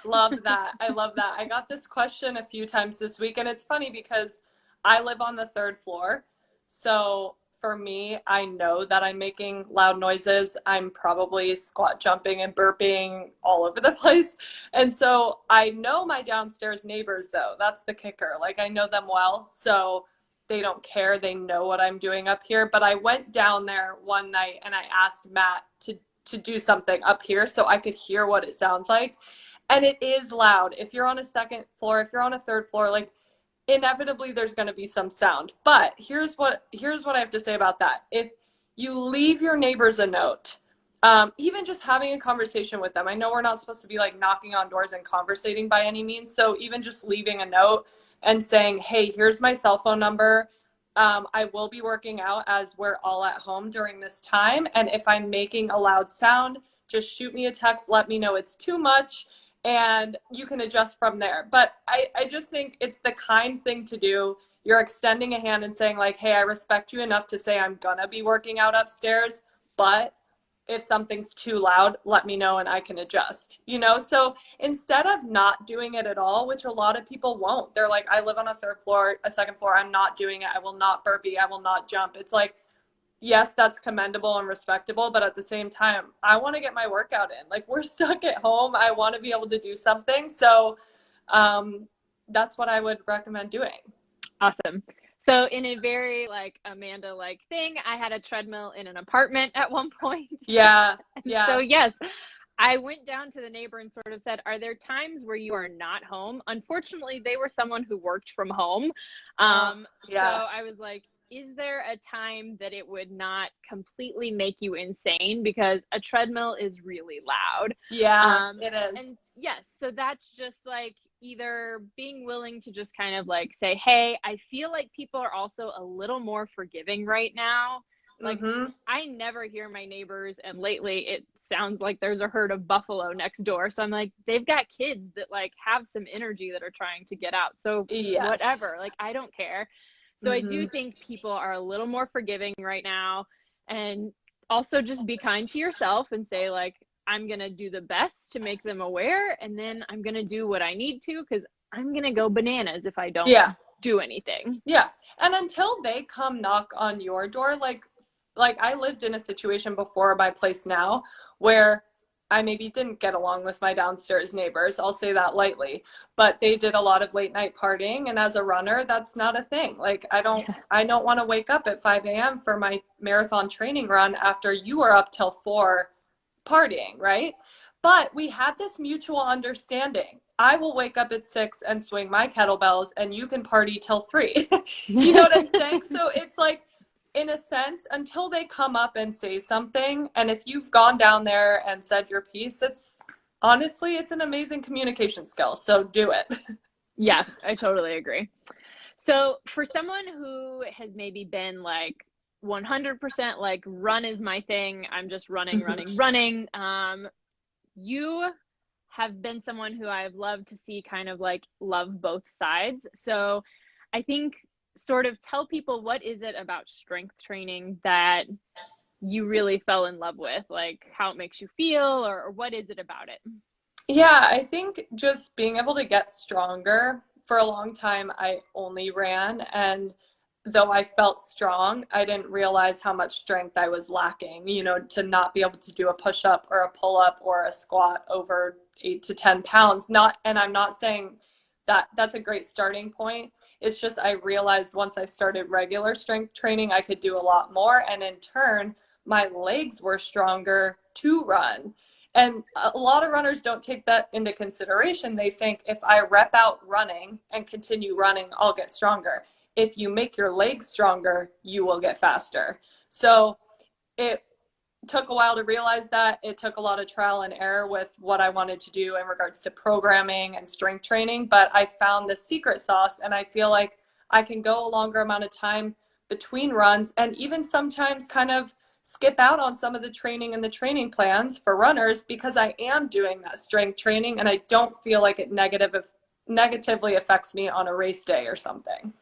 Love that. I love that. I got this question a few times this week, and it's funny because I live on the 3rd floor. So for me, I know that I'm making loud noises. I'm probably squat jumping and burping all over the place. And so I know my downstairs neighbors, though. That's the kicker. Like, I know them well. So they don't care. They know what I'm doing up here. But I went down there one night and I asked Matt to do something up here so I could hear what it sounds like. And it is loud. If you're on a 2nd floor, if you're on a 3rd floor, like inevitably there's going to be some sound. But here's what I have to say about that. If you leave your neighbors a note, even just having a conversation with them, I know we're not supposed to be like knocking on doors and conversating by any means. So even just leaving a note and saying, hey, here's my cell phone number. I will be working out as we're all at home during this time. And if I'm making a loud sound, just shoot me a text, let me know it's too much, and you can adjust from there. But I just think it's the kind thing to do. You're extending a hand and saying like, hey, I respect you enough to say I'm gonna be working out upstairs, but if something's too loud, let me know and I can adjust, you know? So instead of not doing it at all, which a lot of people won't, they're like, I live on a 3rd floor, a 2nd floor, I'm not doing it. I will not burpee. I will not jump. It's like, yes, that's commendable and respectable, but at the same time, I want to get my workout in. Like, we're stuck at home. I want to be able to do something. So that's what I would recommend doing. Awesome. So in a very like Amanda-like thing, I had a treadmill in an apartment at one point. Yeah. So yes, I went down to the neighbor and sort of said, are there times where you are not home? Unfortunately, they were someone who worked from home. So I was like, is there a time that it would not completely make you insane? Because a treadmill is really loud. Yeah, it is. And yes, so that's just like either being willing to just kind of like say, hey, I feel like people are also a little more forgiving right now. Like, Mhm. I never hear my neighbors, and lately it sounds like there's a herd of buffalo next door. So I'm like, they've got kids that like have some energy that are trying to get out. So Yes. whatever, like, I don't care. So I do Mhm. think people are a little more forgiving right now, and also just be kind to yourself and say, like, I'm going to do the best to make them aware, and then I'm going to do what I need to, because I'm going to go bananas if I don't Yeah. do anything. Yeah. And until they come knock on your door, like I lived in a situation before my place now where I maybe didn't get along with my downstairs neighbors. I'll say that lightly, but they did a lot of late night partying. And as a runner, that's not a thing. Like I don't want to wake up at 5 a.m. for my marathon training run after you are up till 4 partying, right? But we had this mutual understanding. I will wake up at 6 and swing my kettlebells, and you can party till 3. You know what I'm saying? So it's like, in a sense, until they come up and say something, and if you've gone down there and said your piece, it's honestly, it's an amazing communication skill. So do it. Yes, I totally agree. So for someone who has maybe been like 100% like run is my thing, I'm just running, running, you have been someone who I've loved to see kind of like love both sides. So I think sort of tell people, what is it about strength training that you really fell in love with, like how it makes you feel, or what is it about it? Yeah, I think just being able to get stronger. For a long time, I only ran, and though I felt strong, I didn't realize how much strength I was lacking, you know, to not be able to do a push-up or a pull-up or a squat over 8 to 10 pounds. And I'm not saying that that's a great starting point. It's just I realized once I started regular strength training, I could do a lot more. And in turn, my legs were stronger to run. And a lot of runners don't take that into consideration. They think if I rep out running and continue running, I'll get stronger. If you make your legs stronger, you will get faster. So it took a while to realize that. It took a lot of trial and error with what I wanted to do in regards to programming and strength training. But I found the secret sauce, and I feel like I can go a longer amount of time between runs, and even sometimes kind of skip out on some of the training and the training plans for runners because I am doing that strength training, and I don't feel like it negatively affects me on a race day or something.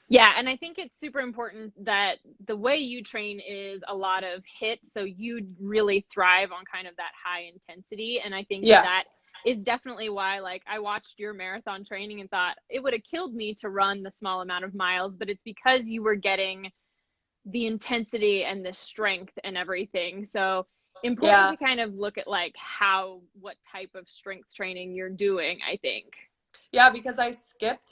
Yeah, and I think it's super important that the way you train is a lot of HIIT, so you really thrive on kind of that high intensity. And I think that is definitely why, like, I watched your marathon training and thought it would have killed me to run the small amount of miles, but it's because you were getting the intensity and the strength and everything. So important to kind of look at like what type of strength training you're doing, I think. Yeah, because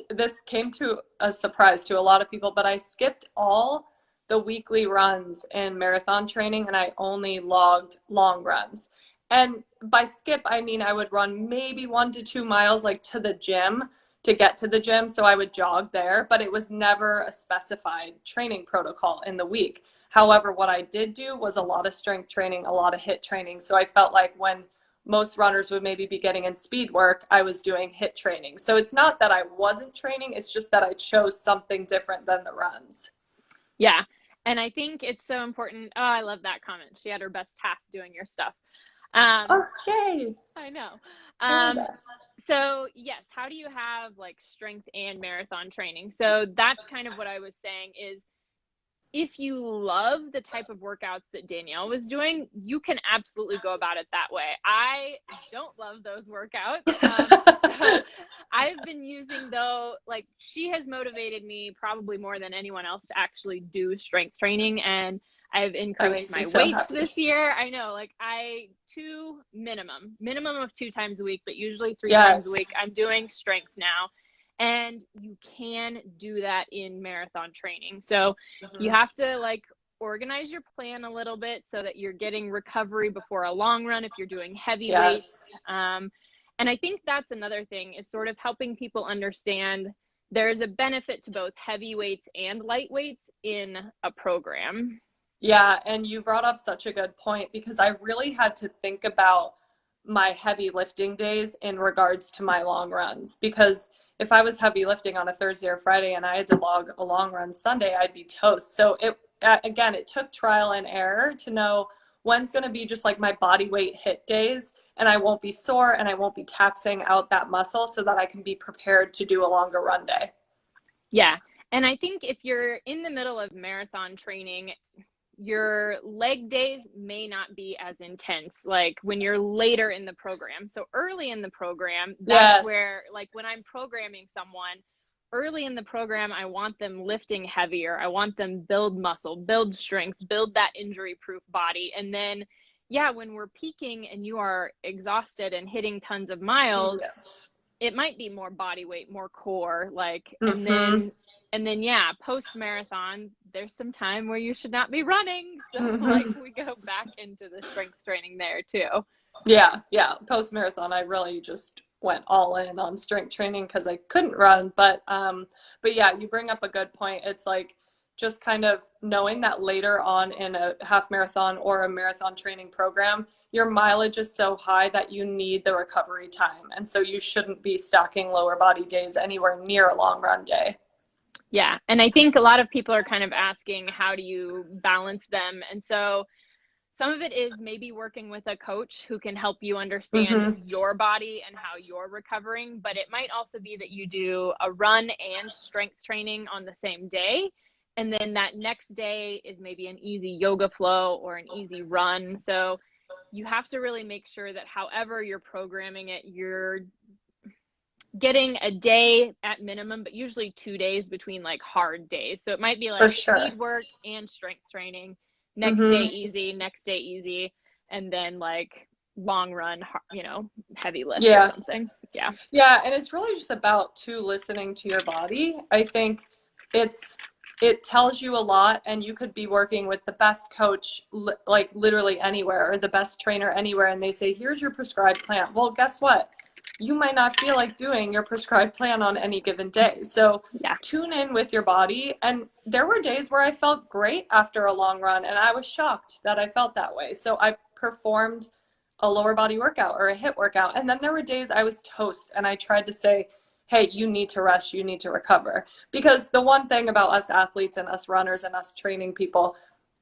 this came to a surprise to a lot of people, but I skipped all the weekly runs in marathon training, and I only logged long runs. And by skip, I mean I would run maybe 1 to 2 miles like to the gym to get to the gym. So I would jog there, but it was never a specified training protocol in the week. However, what I did do was a lot of strength training, a lot of HIIT training. So I felt like when most runners would maybe be getting in speed work, I was doing HIIT training. So it's not that I wasn't training, it's just that I chose something different than the runs. Yeah. And I think it's so important. Oh, I love that comment. She had her best half doing your stuff. Okay. I know. I So yes, how do you have like strength and marathon training? So that's kind of what I was saying is, if you love the type of workouts that Danielle was doing, you can absolutely go about it that way. I don't love those workouts. So I've been using, though, like, she has motivated me probably more than anyone else to actually do strength training. And I've increased my weights this year. I know, like, minimum of 2 times a week, but usually 3 times a week. I'm doing strength now. And you can do that in marathon training. So you have to like organize your plan a little bit so that you're getting recovery before a long run if you're doing heavy weights. And I think that's another thing, is sort of helping people understand there's a benefit to both heavy weights and light weights in a program. Yeah, and you brought up such a good point, because I really had to think about my heavy lifting days in regards to my long runs, because if I was heavy lifting on a Thursday or Friday and I had to log a long run Sunday, I'd be toast. So again, it took trial and error to know when's going to be just like my body weight hit days, and I won't be sore and I won't be taxing out that muscle so that I can be prepared to do a longer run day. Yeah. And I think if you're in the middle of marathon training, your leg days may not be as intense like when you're later in the program. So early in the program, that's where, like, when I'm programming someone early in the program, I want them lifting heavier. I want them build muscle, build strength, build that injury proof body. And then, yeah, when we're peaking and you are exhausted and hitting tons of miles, it might be more body weight, more core, like, and then, yeah, post marathon, there's some time where you should not be running. So like we go back into the strength training there too. Yeah. Post marathon, I really just went all in on strength training because I couldn't run. But yeah, you bring up a good point. It's like just kind of knowing that later on in a half marathon or a marathon training program, your mileage is so high that you need the recovery time. And so you shouldn't be stacking lower body days anywhere near a long run day. Yeah. And I think a lot of people are kind of asking, how do you balance them? And so some of it is maybe working with a coach who can help you understand your body and how you're recovering. But it might also be that you do a run and strength training on the same day. And then that next day is maybe an easy yoga flow or an easy run. So you have to really make sure that however you're programming it, you're getting a day at minimum, but usually 2 days between like hard days. So it might be like speed work and strength training. Next day easy, next day easy, and then like long run, you know, heavy lift or something. Yeah, and it's really just about listening to your body. I think it tells you a lot, and you could be working with the best coach like literally anywhere, or the best trainer anywhere, and they say, here's your prescribed plan. Well, guess what? You might not feel like doing your prescribed plan on any given day. So tune in with your body. And there were days where I felt great after a long run, and I was shocked that I felt that way. So I performed a lower body workout or a HIIT workout. And then there were days I was toast, and I tried to say, hey, you need to rest, you need to recover. Because the one thing about us athletes and us runners and us training people,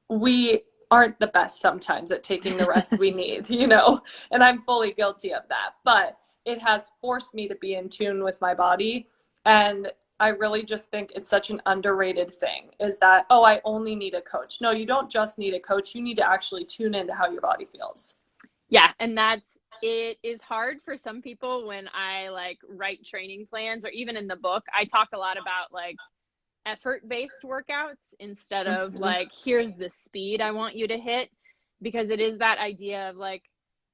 we aren't the best sometimes at taking the rest we need, you know, and I'm fully guilty of that. But it has forced me to be in tune with my body. And I really just think it's such an underrated thing, is that, oh, I only need a coach. No, you don't just need a coach. You need to actually tune into how your body feels. Yeah. And it is hard for some people when I like write training plans, or even in the book, I talk a lot about like effort-based workouts instead of like, here's the speed I want you to hit, because it is that idea of like,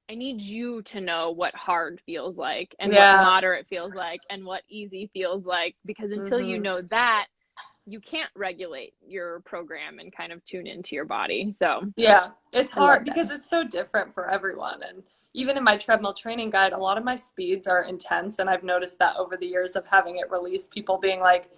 I need you to know what hard feels like, and what moderate feels like, and what easy feels like, because until you know that, you can't regulate your program and kind of tune into your body. So yeah, it's hard because it's so different for everyone. And even in my treadmill training guide, a lot of my speeds are intense. And I've noticed that over the years of having it released, people being like,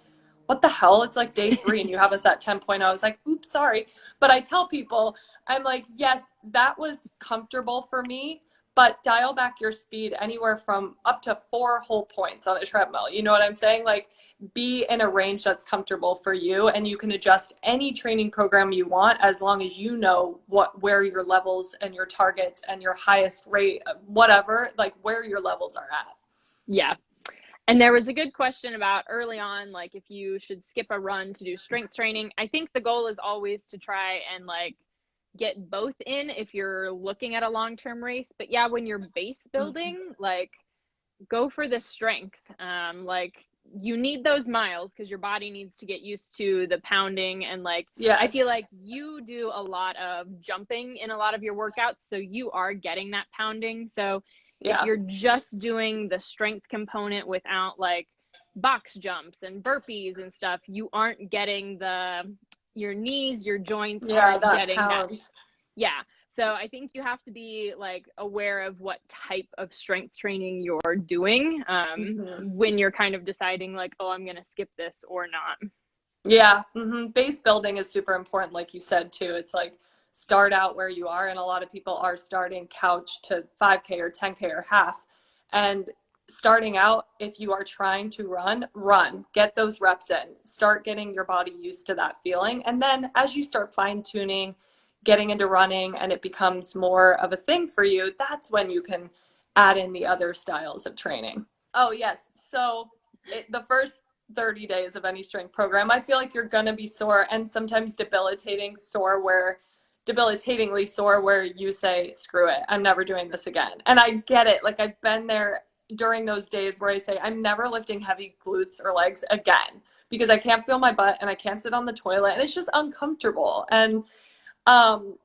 what the hell? It's like day 3 and you have us at 10.0. I was like, oops, sorry. But I tell people, I'm like, yes, that was comfortable for me, but dial back your speed anywhere from up to 4 whole points on a treadmill. You know what I'm saying? Like, be in a range that's comfortable for you, and you can adjust any training program you want as long as you know where your levels and your targets and your highest rate, whatever, like where your levels are at. Yeah. And there was a good question about early on, like if you should skip a run to do strength training. I think the goal is always to try and like get both in if you're looking at a long-term race. But yeah, when you're base building, like go for the strength. Like you need those miles because your body needs to get used to the pounding. And like, I feel like you do a lot of jumping in a lot of your workouts, so you are getting that pounding. So if you're just doing the strength component without like box jumps and burpees and stuff, you aren't getting your knees, your joints aren't getting that. Yeah. So I think you have to be like aware of what type of strength training you're doing when you're kind of deciding like, oh, I'm going to skip this or not. Yeah. Base building is super important. Like you said too, it's like start out where you are. And a lot of people are starting couch to 5K or 10K or half. And starting out, if you are trying to run, get those reps in, start getting your body used to that feeling. And then as you start fine tuning, getting into running, and it becomes more of a thing for you, that's when you can add in the other styles of training. Oh yes. So the first 30 days of any strength program, I feel like you're going to be sore, and sometimes debilitatingly sore where you say, screw it, I'm never doing this again. And I get it. Like, I've been there during those days where I say, I'm never lifting heavy glutes or legs again because I can't feel my butt and I can't sit on the toilet and it's just uncomfortable. And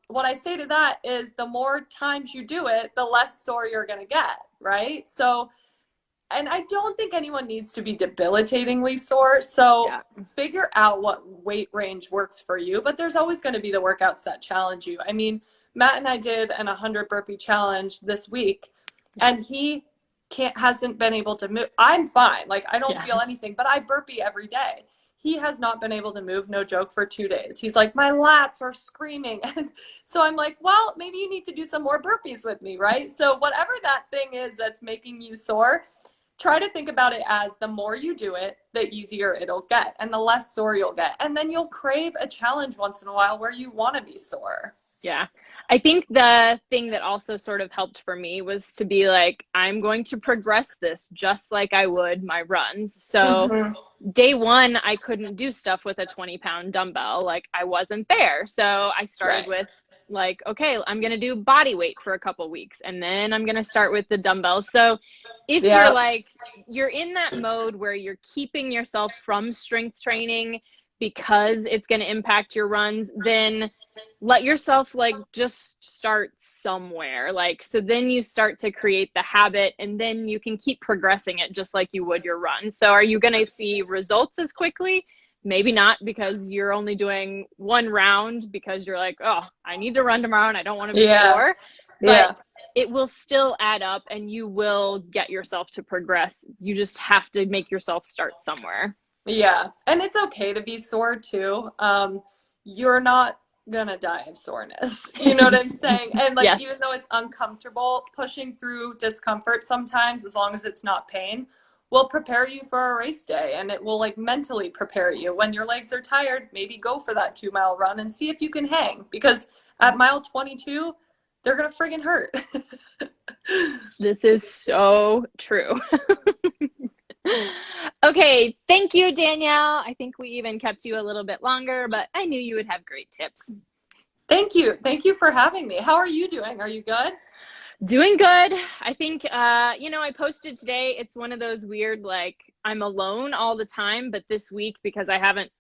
what I say to that is the more times you do it, the less sore you're going to get, right? So, and I don't think anyone needs to be debilitatingly sore. So figure out what weight range works for you, but there's always going to be the workouts that challenge you. I mean, Matt and I did an 100 burpee challenge this week, and he hasn't been able to move. I'm fine. Like, I don't feel anything, but I burpee every day. He has not been able to move, no joke, for 2 days. He's like, my lats are screaming. And so I'm like, well, maybe you need to do some more burpees with me, right? So whatever that thing is that's making you sore, try to think about it as the more you do it, the easier it'll get and the less sore you'll get. And then you'll crave a challenge once in a while where you want to be sore. Yeah. I think the thing that also sort of helped for me was to be like, I'm going to progress this just like I would my runs. So day one, I couldn't do stuff with a 20-pound dumbbell. Like, I wasn't there. So I started with like, okay, I'm going to do body weight for a couple weeks, and then I'm going to start with the dumbbells. So if you're like, you're in that mode where you're keeping yourself from strength training because it's going to impact your runs, then let yourself like just start somewhere. Like, so then you start to create the habit, and then you can keep progressing it just like you would your run. So are you going to see results as quickly? Maybe not, because you're only doing one round because you're like, oh, I need to run tomorrow and I don't want to be sore. But it will still add up, and you will get yourself to progress. You just have to make yourself start somewhere. Yeah. And it's okay to be sore too. You're not gonna die of soreness. You know what I'm saying? And like, even though it's uncomfortable, pushing through discomfort sometimes, as long as it's not pain, will prepare you for a race day. And it will like mentally prepare you. When your legs are tired, maybe go for that 2-mile run and see if you can hang, because at mile 22, they're gonna friggin' hurt. This is so true. Okay, thank you, Danielle. I think we even kept you a little bit longer, but I knew you would have great tips. Thank you. Thank you for having me. How are you doing? Are you good? Doing good. I think, I posted today. It's one of those weird, like, I'm alone all the time, but this week, because I haven't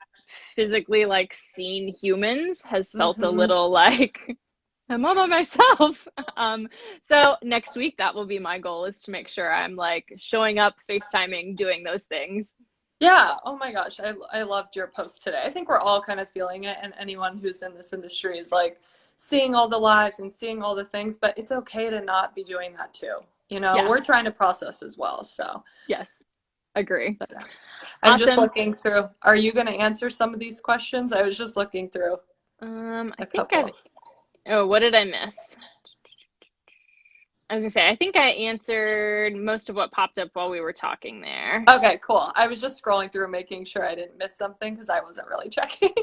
physically like seen humans, has felt a little like I'm all by myself. So next week, that will be my goal, is to make sure I'm like showing up, FaceTiming, doing those things. Yeah. Oh my gosh. I loved your post today. I think we're all kind of feeling it. And anyone who's in this industry is like seeing all the lives and seeing all the things, but it's okay to not be doing that too. You know, we're trying to process as well. So yes, agree. I'm just looking through. Are you going to answer some of these questions? I was just looking through. I think what did I miss? I was gonna say, I think I answered most of what popped up while we were talking there. Okay, cool. I was just scrolling through, making sure I didn't miss something because I wasn't really checking.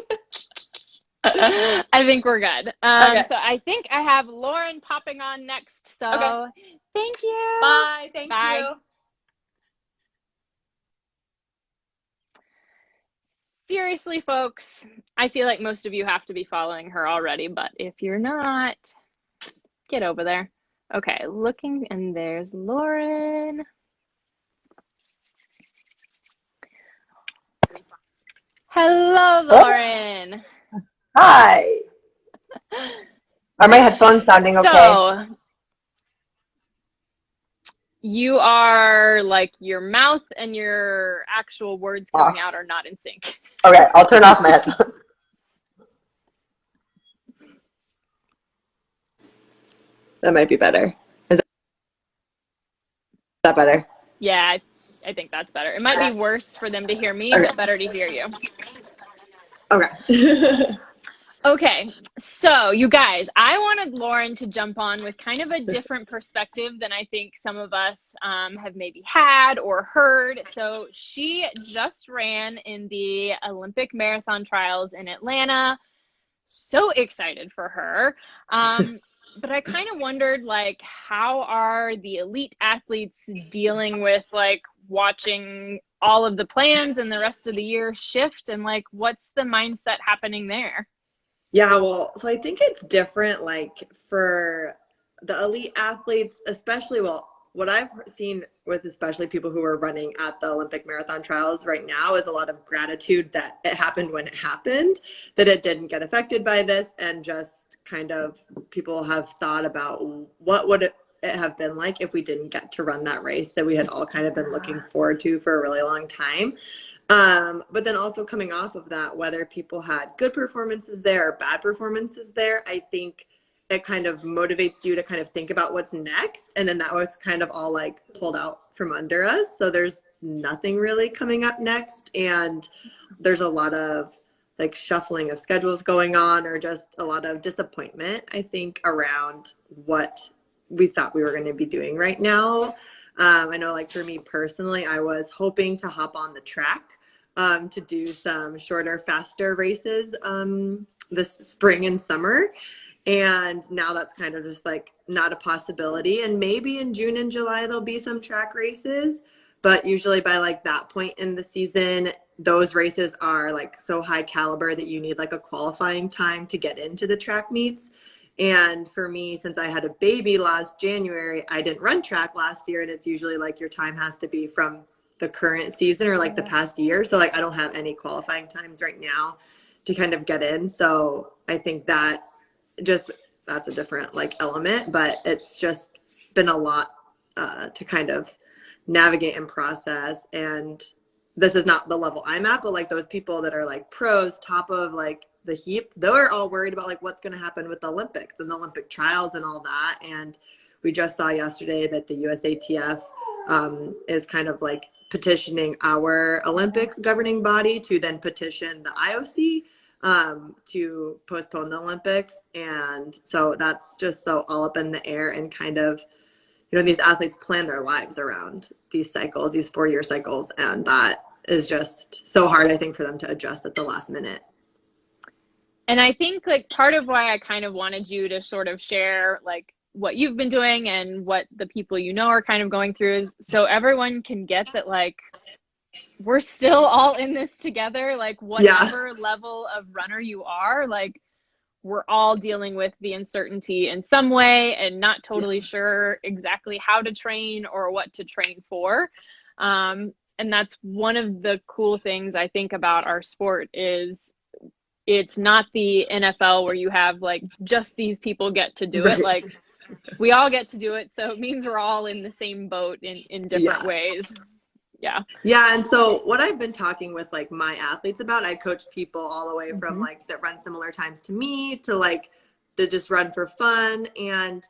I think we're good. Okay. So I think I have Lauren popping on next. So thank you. Bye. Thank you. Seriously, folks, I feel like most of you have to be following her already, but if you're not, get over there. Okay, looking, and there's Lauren. Hello, Lauren. Hi. Are my headphones sounding okay? So, you are like, your mouth and your actual words coming out are not in sync. Okay, I'll turn off my headphones. That might be better. Is that better? Yeah, I think that's better. It might be worse for them to hear me, but better to hear you. Okay. Okay, so you guys, I wanted Lauren to jump on with kind of a different perspective than I think some of us have maybe had or heard. So she just ran in the Olympic marathon trials in Atlanta. So excited for her. But I kind of wondered, like, how are the elite athletes dealing with, like, watching all of the plans and the rest of the year shift, and, like, what's the mindset happening there? Yeah, well, so I think it's different, like for the elite athletes, especially, well, what I've seen with especially people who are running at the Olympic marathon trials right now is a lot of gratitude that it happened when it happened, that it didn't get affected by this, and just kind of people have thought about what would it have been like if we didn't get to run that race that we had all kind of been looking forward to for a really long time. But then also coming off of that, whether people had good performances there or bad performances there, I think it kind of motivates you to kind of think about what's next. And then that was kind of all like pulled out from under us. So there's nothing really coming up next. And there's a lot of like shuffling of schedules going on, or just a lot of disappointment, I think, around what we thought we were going to be doing right now. I know, like for me personally, I was hoping to hop on the track to do some shorter, faster races this spring and summer. And now that's kind of just like not a possibility. And maybe in June and July, there'll be some track races. But usually by like that point in the season, those races are like so high caliber that you need like a qualifying time to get into the track meets. And for me, since I had a baby last January, I didn't run track last year. And it's usually like your time has to be from the current season or like the past year. So like I don't have any qualifying times right now to kind of get in. So I think that just that's a different like element, but it's just been a lot to kind of navigate and process. And this is not the level I'm at, but like those people that are like pros, top of like the heap, they're all worried about like what's going to happen with the Olympics and the Olympic trials and all that. And we just saw yesterday that the USATF is kind of like petitioning our Olympic governing body to then petition the IOC to postpone the Olympics. And so that's just so all up in the air, and kind of, you know, these athletes plan their lives around these cycles, these 4-year cycles. And that is just so hard, I think, for them to adjust at the last minute. And I think like part of why I kind of wanted you to sort of share like what you've been doing and what the people you know are kind of going through is so everyone can get that like we're still all in this together, like whatever level of runner you are, like we're all dealing with the uncertainty in some way and not totally sure exactly how to train or what to train for. And that's one of the cool things I think about our sport is it's not the NFL where you have like just these people get to do it. Like we all get to do it. So it means we're all in the same boat in different ways. Yeah. And so what I've been talking with like my athletes about, I coach people all the way from like that run similar times to me to like to just run for fun. And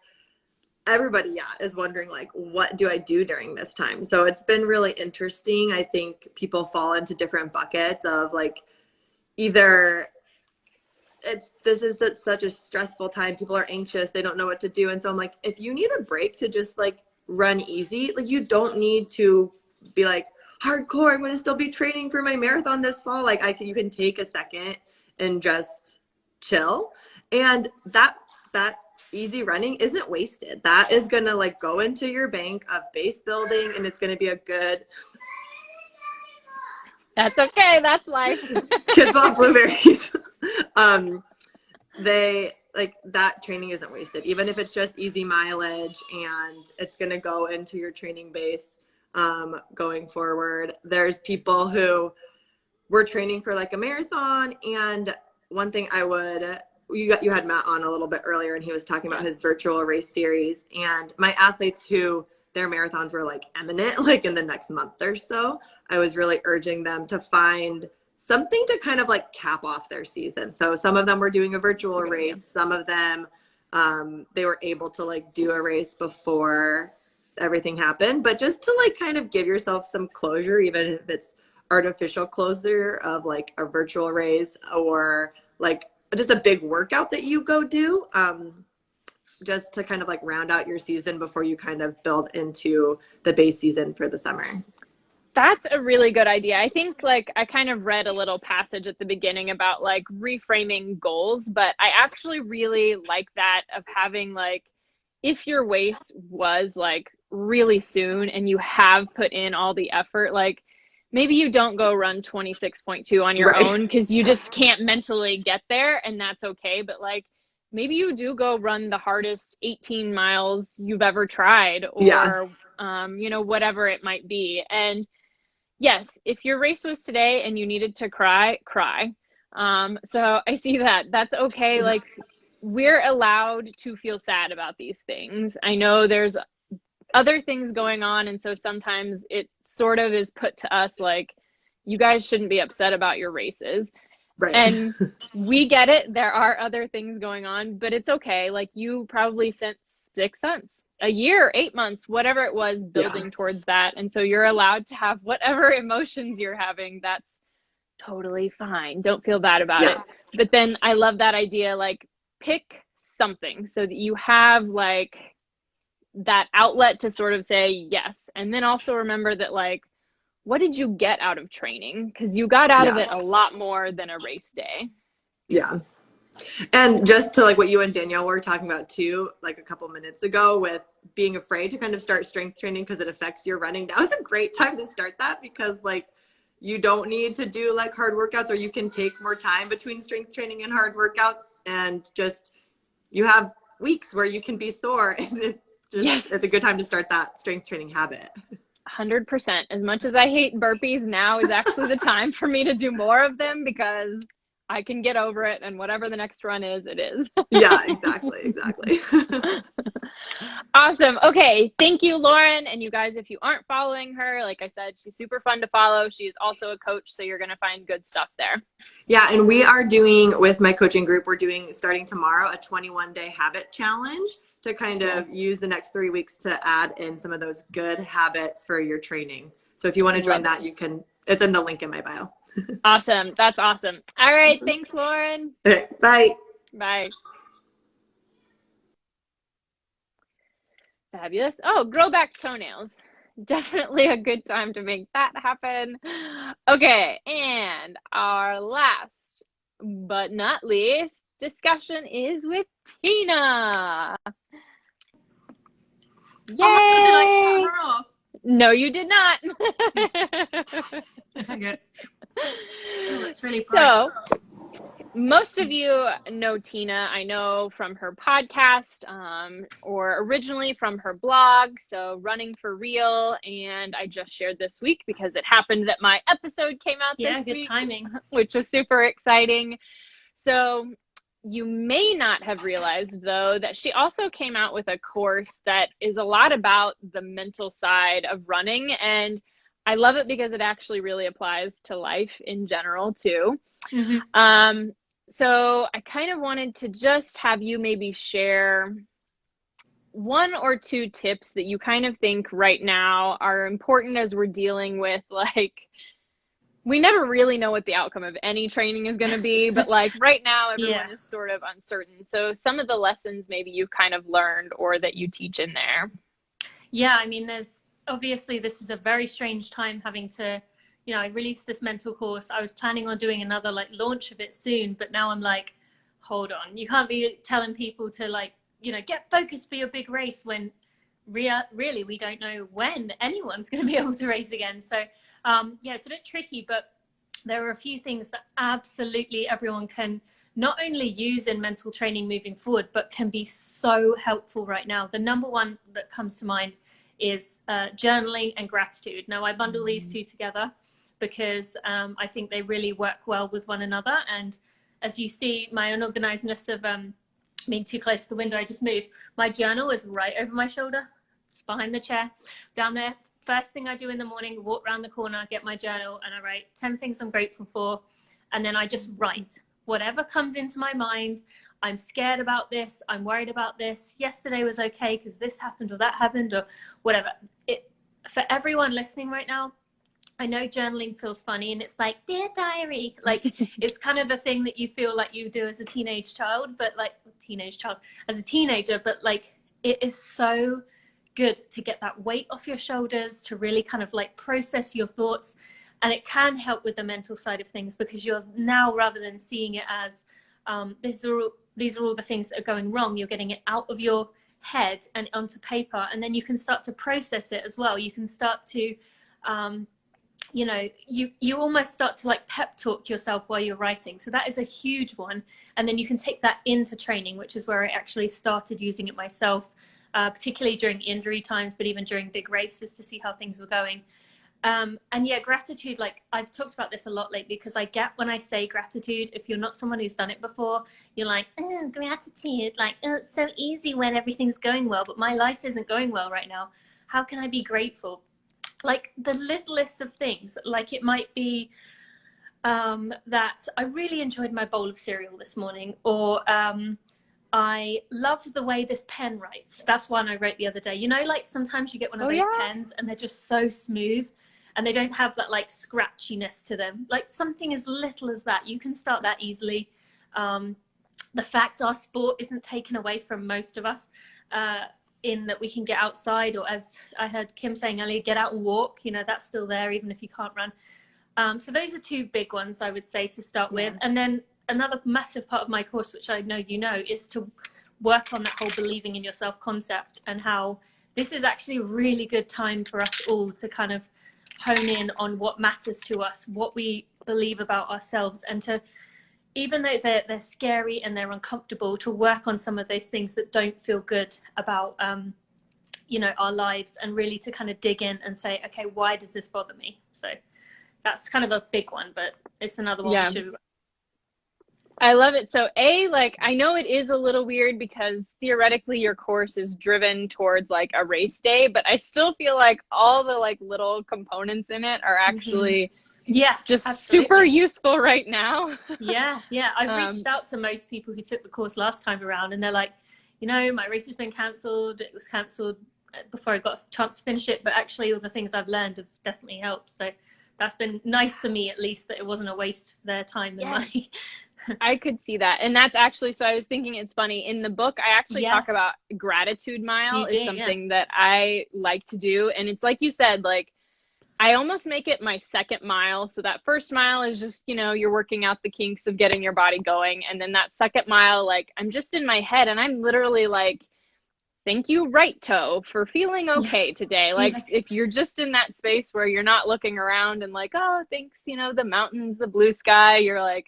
everybody is wondering like, what do I do during this time? So it's been really interesting. I think people fall into different buckets of like either this is such a stressful time, people are anxious, they don't know what to do. And so I'm like, if you need a break to just like run easy, like you don't need to be like hardcore, I'm going to still be training for my marathon this fall. Like you can take a second and just chill. And that easy running isn't wasted. That is going to like go into your bank of base building, and it's going to be a good. That's okay. That's life. Kids want blueberries. They like that training isn't wasted, even if it's just easy mileage, and it's going to go into your training base going forward. There's people who were training for like a marathon, and one thing you had Matt on a little bit earlier, and he was talking about his virtual race series, and my athletes who their marathons were like imminent, like in the next month or so, I was really urging them to find something to kind of like cap off their season. So some of them were doing a virtual race. Some of them, they were able to like do a race before everything happened, but just to like kind of give yourself some closure, even if it's artificial closure of like a virtual race or like just a big workout that you go do, just to kind of like round out your season before you kind of build into the base season for the summer? That's a really good idea. I think like I kind of read a little passage at the beginning about like reframing goals, but I actually really like that of having like, if your race was like really soon and you have put in all the effort, like maybe you don't go run 26.2 on your own because you just can't mentally get there, and that's okay. But like maybe you do go run the hardest 18 miles you've ever tried, or you know, whatever it might be. And yes, if your race was today and you needed to cry. So I see that. That's okay. Like, we're allowed to feel sad about these things. I know there's other things going on, and so sometimes it sort of is put to us like, you guys shouldn't be upset about your races. Right. And we get it. There are other things going on, but it's okay. Like, you probably spent 6 months, a year, 8 months, whatever it was, building towards that. And so you're allowed to have whatever emotions you're having. That's totally fine. Don't feel bad about it. But then I love that idea, like, pick something so that you have like that outlet to sort of say yes. And then also remember that, like, what did you get out of training? Because you got out of it a lot more than a race day. Yeah. And just to like what you and Danielle were talking about too, like a couple minutes ago, with being afraid to kind of start strength training because it affects your running. That was a great time to start that, because like you don't need to do like hard workouts, or you can take more time between strength training and hard workouts, and just you have weeks where you can be sore, and it's a good time to start that strength training habit. 100%. As much as I hate burpees, now is actually the time for me to do more of them, because I can get over it, and whatever the next run is, it is. Yeah, exactly. Awesome. Okay. Thank you, Lauren. And you guys, if you aren't following her, like I said, she's super fun to follow. She's also a coach, so you're going to find good stuff there. Yeah. And we are doing, with my coaching group, we're doing starting tomorrow a 21-day habit challenge to kind of use the next 3 weeks to add in some of those good habits for your training. So if you want to join that, you can, it's in the link in my bio. Awesome. That's awesome. All right. Thanks, Lauren. Okay, bye. Bye. Fabulous. Oh, grow back toenails. Definitely a good time to make that happen. Okay, and our last but not least discussion is with Tina. Yay! Oh, did I cut her off? No, you did not. Okay, good. Oh, that's really So, bright. most of you know Tina, I know, from her podcast, or originally from her blog, so Running for Real, and I just shared this week because it happened that my episode came out this week. Yeah, good timing. Which was super exciting. So you may not have realized, though, that she also came out with a course that is a lot about the mental side of running, and I love it because it actually really applies to life in general, too. Mm-hmm. So I kind of wanted to just have you maybe share 1 or 2 tips that you kind of think right now are important as we're dealing with, like, we never really know what the outcome of any training is going to be, but like right now everyone is sort of uncertain. So some of the lessons maybe you've kind of learned or that you teach in there. Yeah, I mean, there's obviously, this is a very strange time having to, you know, I released this mental course. I was planning on doing another like launch of it soon, but now I'm like, hold on, you can't be telling people to like, you know, get focused for your big race when really we don't know when anyone's going to be able to race again. So yeah, it's a bit tricky, but there are a few things that absolutely everyone can not only use in mental training moving forward, but can be so helpful right now. The number one that comes to mind is journaling and gratitude. Now, I bundle these two together because I think they really work well with one another. And as you see, my unorganizedness of being too close to the window, I just moved. My journal is right over my shoulder. It's behind the chair, down there. First thing I do in the morning, walk around the corner, get my journal, and I write 10 things I'm grateful for. And then I just write whatever comes into my mind. I'm scared about this. I'm worried about this. Yesterday was okay because this happened or that happened or whatever. For everyone listening right now, I know journaling feels funny, and it's like, dear diary, like it's kind of the thing that you feel like you do as a teenage child, but like as a teenager, but like it is so good to get that weight off your shoulders, to really kind of like process your thoughts. And it can help with the mental side of things, because you're now, rather than seeing it as these are all the things that are going wrong, you're getting it out of your head and onto paper, and then you can start to process it as well. You can start to you know, you almost start to like pep talk yourself while you're writing. So that is a huge one. And then you can take that into training, which is where I actually started using it myself, particularly during injury times, but even during big races, to see how things were going. And yeah, gratitude, like I've talked about this a lot lately, because I get, when I say gratitude, if you're not someone who's done it before, you're like, oh, gratitude, like, oh, it's so easy when everything's going well, but my life isn't going well right now. How can I be grateful? Like the littlest of things, like it might be that I really enjoyed my bowl of cereal this morning, or I love the way this pen writes. That's one I wrote the other day. You know, like sometimes you get one of those pens and they're just so smooth and they don't have that like scratchiness to them. Like something as little as that, you can start that easily. The fact our sport isn't taken away from most of us, in that we can get outside, or as I heard Kim saying earlier, get out and walk, you know, that's still there even if you can't run. So those are two big ones I would say to start with. And then another massive part of my course, which I know you know, is to work on that whole believing in yourself concept, and how this is actually a really good time for us all to kind of hone in on what matters to us, what we believe about ourselves, and to, even though they're scary and they're uncomfortable, to work on some of those things that don't feel good about, you know, our lives, and really to kind of dig in and say, okay, why does this bother me? So that's kind of a big one, but it's another one we should. I love it. So like, I know it is a little weird because theoretically your course is driven towards like a race day, but I still feel like all the like little components in it are actually just super useful right now. Yeah. I've reached out to most people who took the course last time around, and they're like, you know, my race has been cancelled. It was cancelled before I got a chance to finish it, but actually all the things I've learned have definitely helped. So that's been nice for me, at least, that it wasn't a waste of their time and money. I could see that. And that's actually, so I was thinking, it's funny, in the book I actually talk about gratitude mile is something that I like to do. And it's like you said, like I almost make it my second mile. So that first mile is just, you know, you're working out the kinks of getting your body going. And then that second mile, like I'm just in my head and I'm literally like, thank you, right toe, for feeling okay today. Like if you're just in that space where you're not looking around and like, oh, thanks, you know, the mountains, the blue sky, you're like,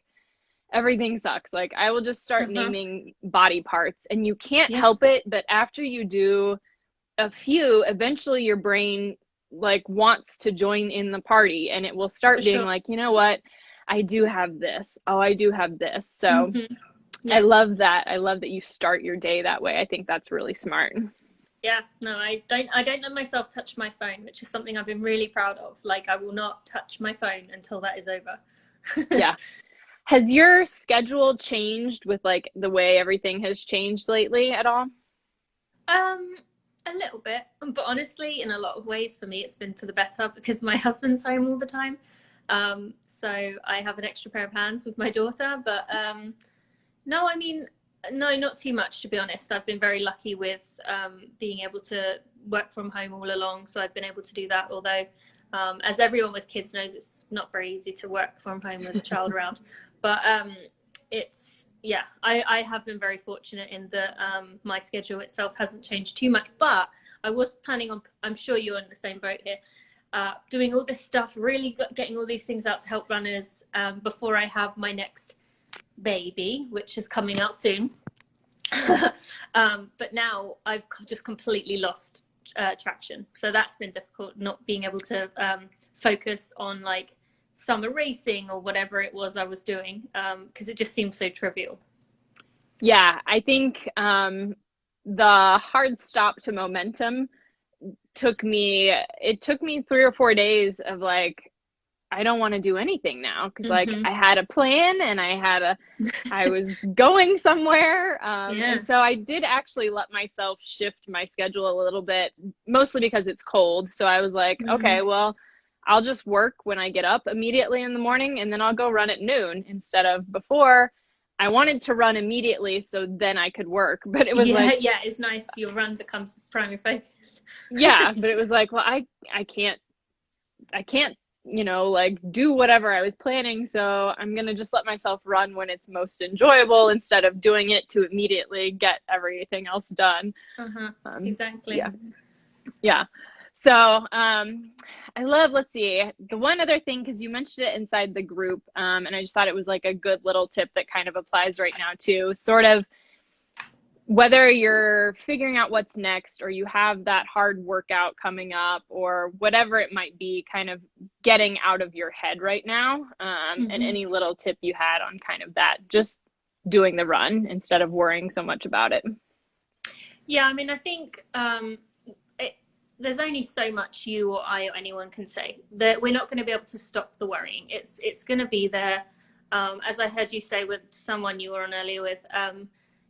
everything sucks. Like I will just start naming body parts, and you can't help it. But after you do a few, eventually your brain like wants to join in the party, and it will start being like, you know what, I do have this. Oh, I do have this. So I love that. I love that you start your day that way. I think that's really smart. Yeah, no, I don't let myself touch my phone, which is something I've been really proud of. Like I will not touch my phone until that is over. Has your schedule changed with like the way everything has changed lately at all? A little bit, but honestly, in a lot of ways for me, it's been for the better, because my husband's home all the time. So I have an extra pair of hands with my daughter, but no, I mean, no, not too much, to be honest. I've been very lucky with being able to work from home all along. So I've been able to do that, although as everyone with kids knows, it's not very easy to work from home with a child around. But it's, I have been very fortunate in that my schedule itself hasn't changed too much. But I was planning on, I'm sure you're in the same boat here, doing all this stuff, really getting all these things out to help runners before I have my next baby, which is coming out soon. But now I've just completely lost traction. So that's been difficult, not being able to focus on like summer racing or whatever it was I was doing, because it just seemed so trivial. Yeah, I think the hard stop to momentum took me 3 or 4 days of like, I don't want to do anything now, because like I had a plan and I was going somewhere. And so I did actually let myself shift my schedule a little bit, mostly because it's cold. So I was like, okay, well, I'll just work when I get up immediately in the morning, and then I'll go run at noon instead of before. I wanted to run immediately so then I could work, but it was yeah, it's nice. Your run becomes the primary focus. yeah, but it was like, well, I can't, like do whatever I was planning. So I'm going to just let myself run when it's most enjoyable instead of doing it to immediately get everything else done. Exactly. Yeah. Yeah. So, I love, let's see, the one other thing, because you mentioned it inside the group, and I just thought it was like a good little tip that kind of applies right now too, sort of whether you're figuring out what's next or you have that hard workout coming up or whatever it might be, kind of getting out of your head right now, and any little tip you had on kind of that, just doing the run instead of worrying so much about it. Yeah, I mean, I think there's only so much you or I or anyone can say. That we're not going to be able to stop the worrying. It's going to be there. As I heard you say with someone you were on earlier with,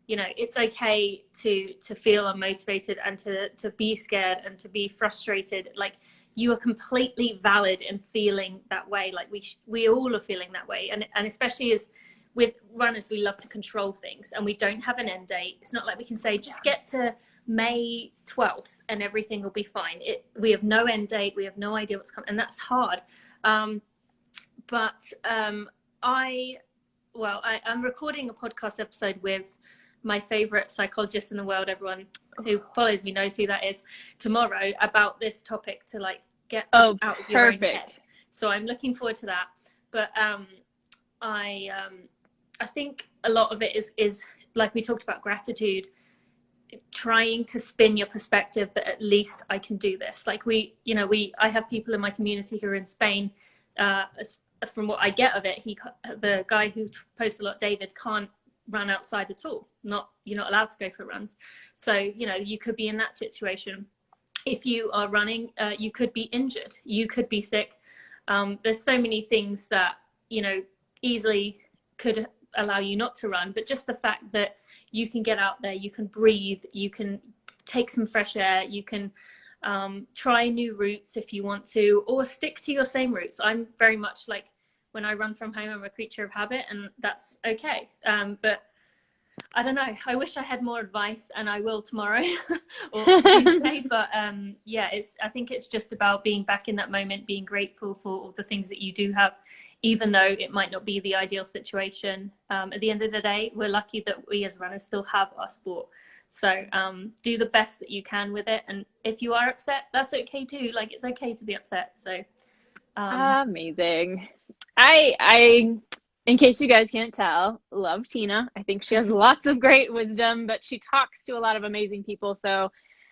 it's okay to feel unmotivated and to be scared and to be frustrated. Like, you are completely valid in feeling that way. Like we all are feeling that way. And especially as with runners, we love to control things and we don't have an end date. It's not like we can say, just get to May 12th and everything will be fine. We have no end date. We have no idea what's coming. And that's hard. I'm recording a podcast episode with my favorite psychologist in the world. Everyone who follows me knows who that is, tomorrow, about this topic, to like get out of your own head. So I'm looking forward to that. But I think a lot of it is like we talked about, gratitude, trying to spin your perspective that at least I can do this. Like I have people in my community who are in Spain. From what I get of it, the guy who posts a lot, David, can't run outside at all. You're not allowed to go for runs. So, you could be in that situation. If you are running, you could be injured. You could be sick. There's so many things that, easily could allow you not to run, but just the fact that you can get out there, you can breathe, you can take some fresh air, you can try new routes if you want to, or stick to your same routes. I'm very much like, when I run from home, I'm a creature of habit, and that's okay. But I don't know. I wish I had more advice, and I will tomorrow or Tuesday. But I think it's just about being back in that moment, being grateful for all the things that you do have, even though it might not be the ideal situation. At the end of the day, we're lucky that we as runners still have our sport. So do the best that you can with it. And if you are upset, that's okay too. Like, it's okay to be upset. So amazing. I in case you guys can't tell, love Tina. I think she has lots of great wisdom, but she talks to a lot of amazing people. So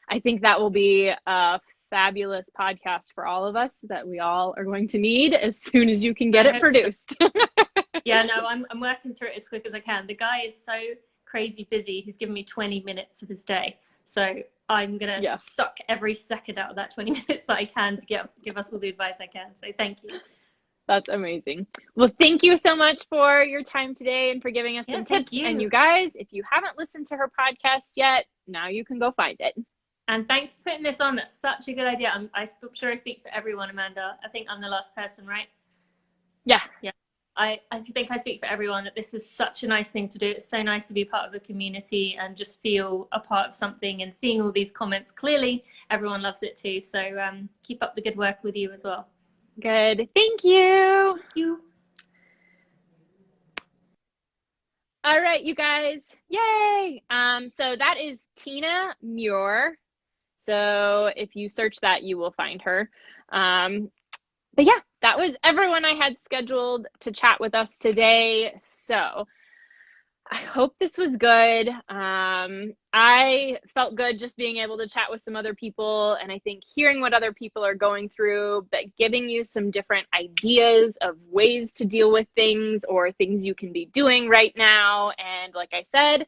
I think that will be a fabulous podcast for all of us that we all are going to need as soon as you can get it produced. So. Yeah, no, I'm working through it as quick as I can. The guy is so crazy busy. He's given me 20 minutes of his day. So I'm going to suck every second out of that 20 minutes that I can to give us all the advice I can. So thank you. That's amazing. Well, thank you so much for your time today and for giving us some tips. And you guys, if you haven't listened to her podcast yet, now you can go find it. And thanks for putting this on. That's such a good idea. I'm sure I speak for everyone, Amanda. I think I'm the last person, right? Yeah. Yeah. I think I speak for everyone that this is such a nice thing to do. It's so nice to be part of the community and just feel a part of something, and seeing all these comments. Clearly, everyone loves it too. So keep up the good work with you as well. Good. Thank you. Thank you. All right, you guys. Yay. So that is Tina Muir. So if you search that, you will find her. But yeah, that was everyone I had scheduled to chat with us today. So I hope this was good. I felt good just being able to chat with some other people, and I think hearing what other people are going through, but giving you some different ideas of ways to deal with things or things you can be doing right now. And like I said,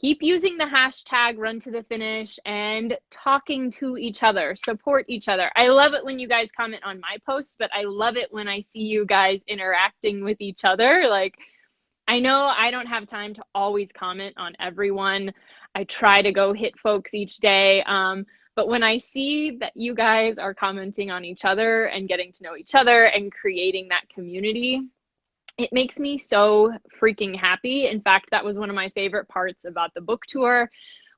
keep using the hashtag RunToTheFinish and talking to each other, support each other. I love it when you guys comment on my posts, but I love it when I see you guys interacting with each other. Like, I know I don't have time to always comment on everyone. I try to go hit folks each day. But when I see that you guys are commenting on each other and getting to know each other and creating that community, it makes me so freaking happy. In fact, that was one of my favorite parts about the book tour,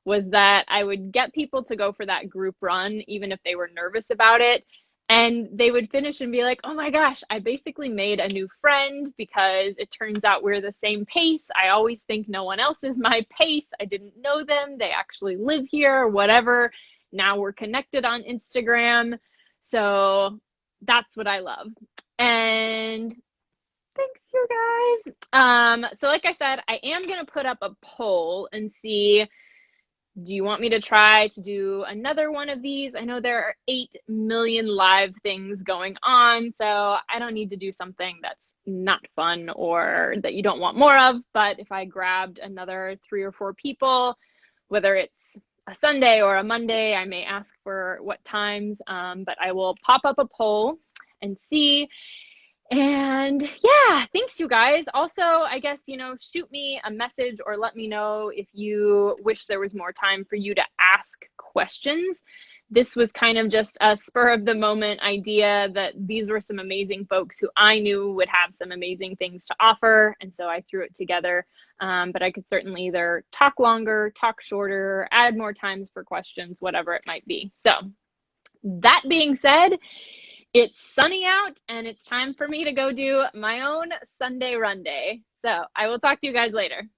was that I would get people to go for that group run, even if they were nervous about it. And they would finish and be like, oh my gosh, I basically made a new friend because it turns out we're the same pace. I always think no one else is my pace. I didn't know them. They actually live here or whatever. Now we're connected on Instagram. So that's what I love. And thanks, you guys. So like I said, I am going to put up a poll and see, do you want me to try to do another one of these? I know there are 8 million live things going on, so I don't need to do something that's not fun or that you don't want more of. But if I grabbed another 3 or 4 people, whether it's a Sunday or a Monday, I may ask for what times, but I will pop up a poll and see. And yeah, thanks, you guys. Also, I guess, shoot me a message or let me know if you wish there was more time for you to ask questions. This was kind of just a spur of the moment idea that these were some amazing folks who I knew would have some amazing things to offer. And so I threw it together. But I could certainly either talk longer, talk shorter, add more times for questions, whatever it might be. So that being said, it's sunny out and it's time for me to go do my own Sunday run day. So I will talk to you guys later.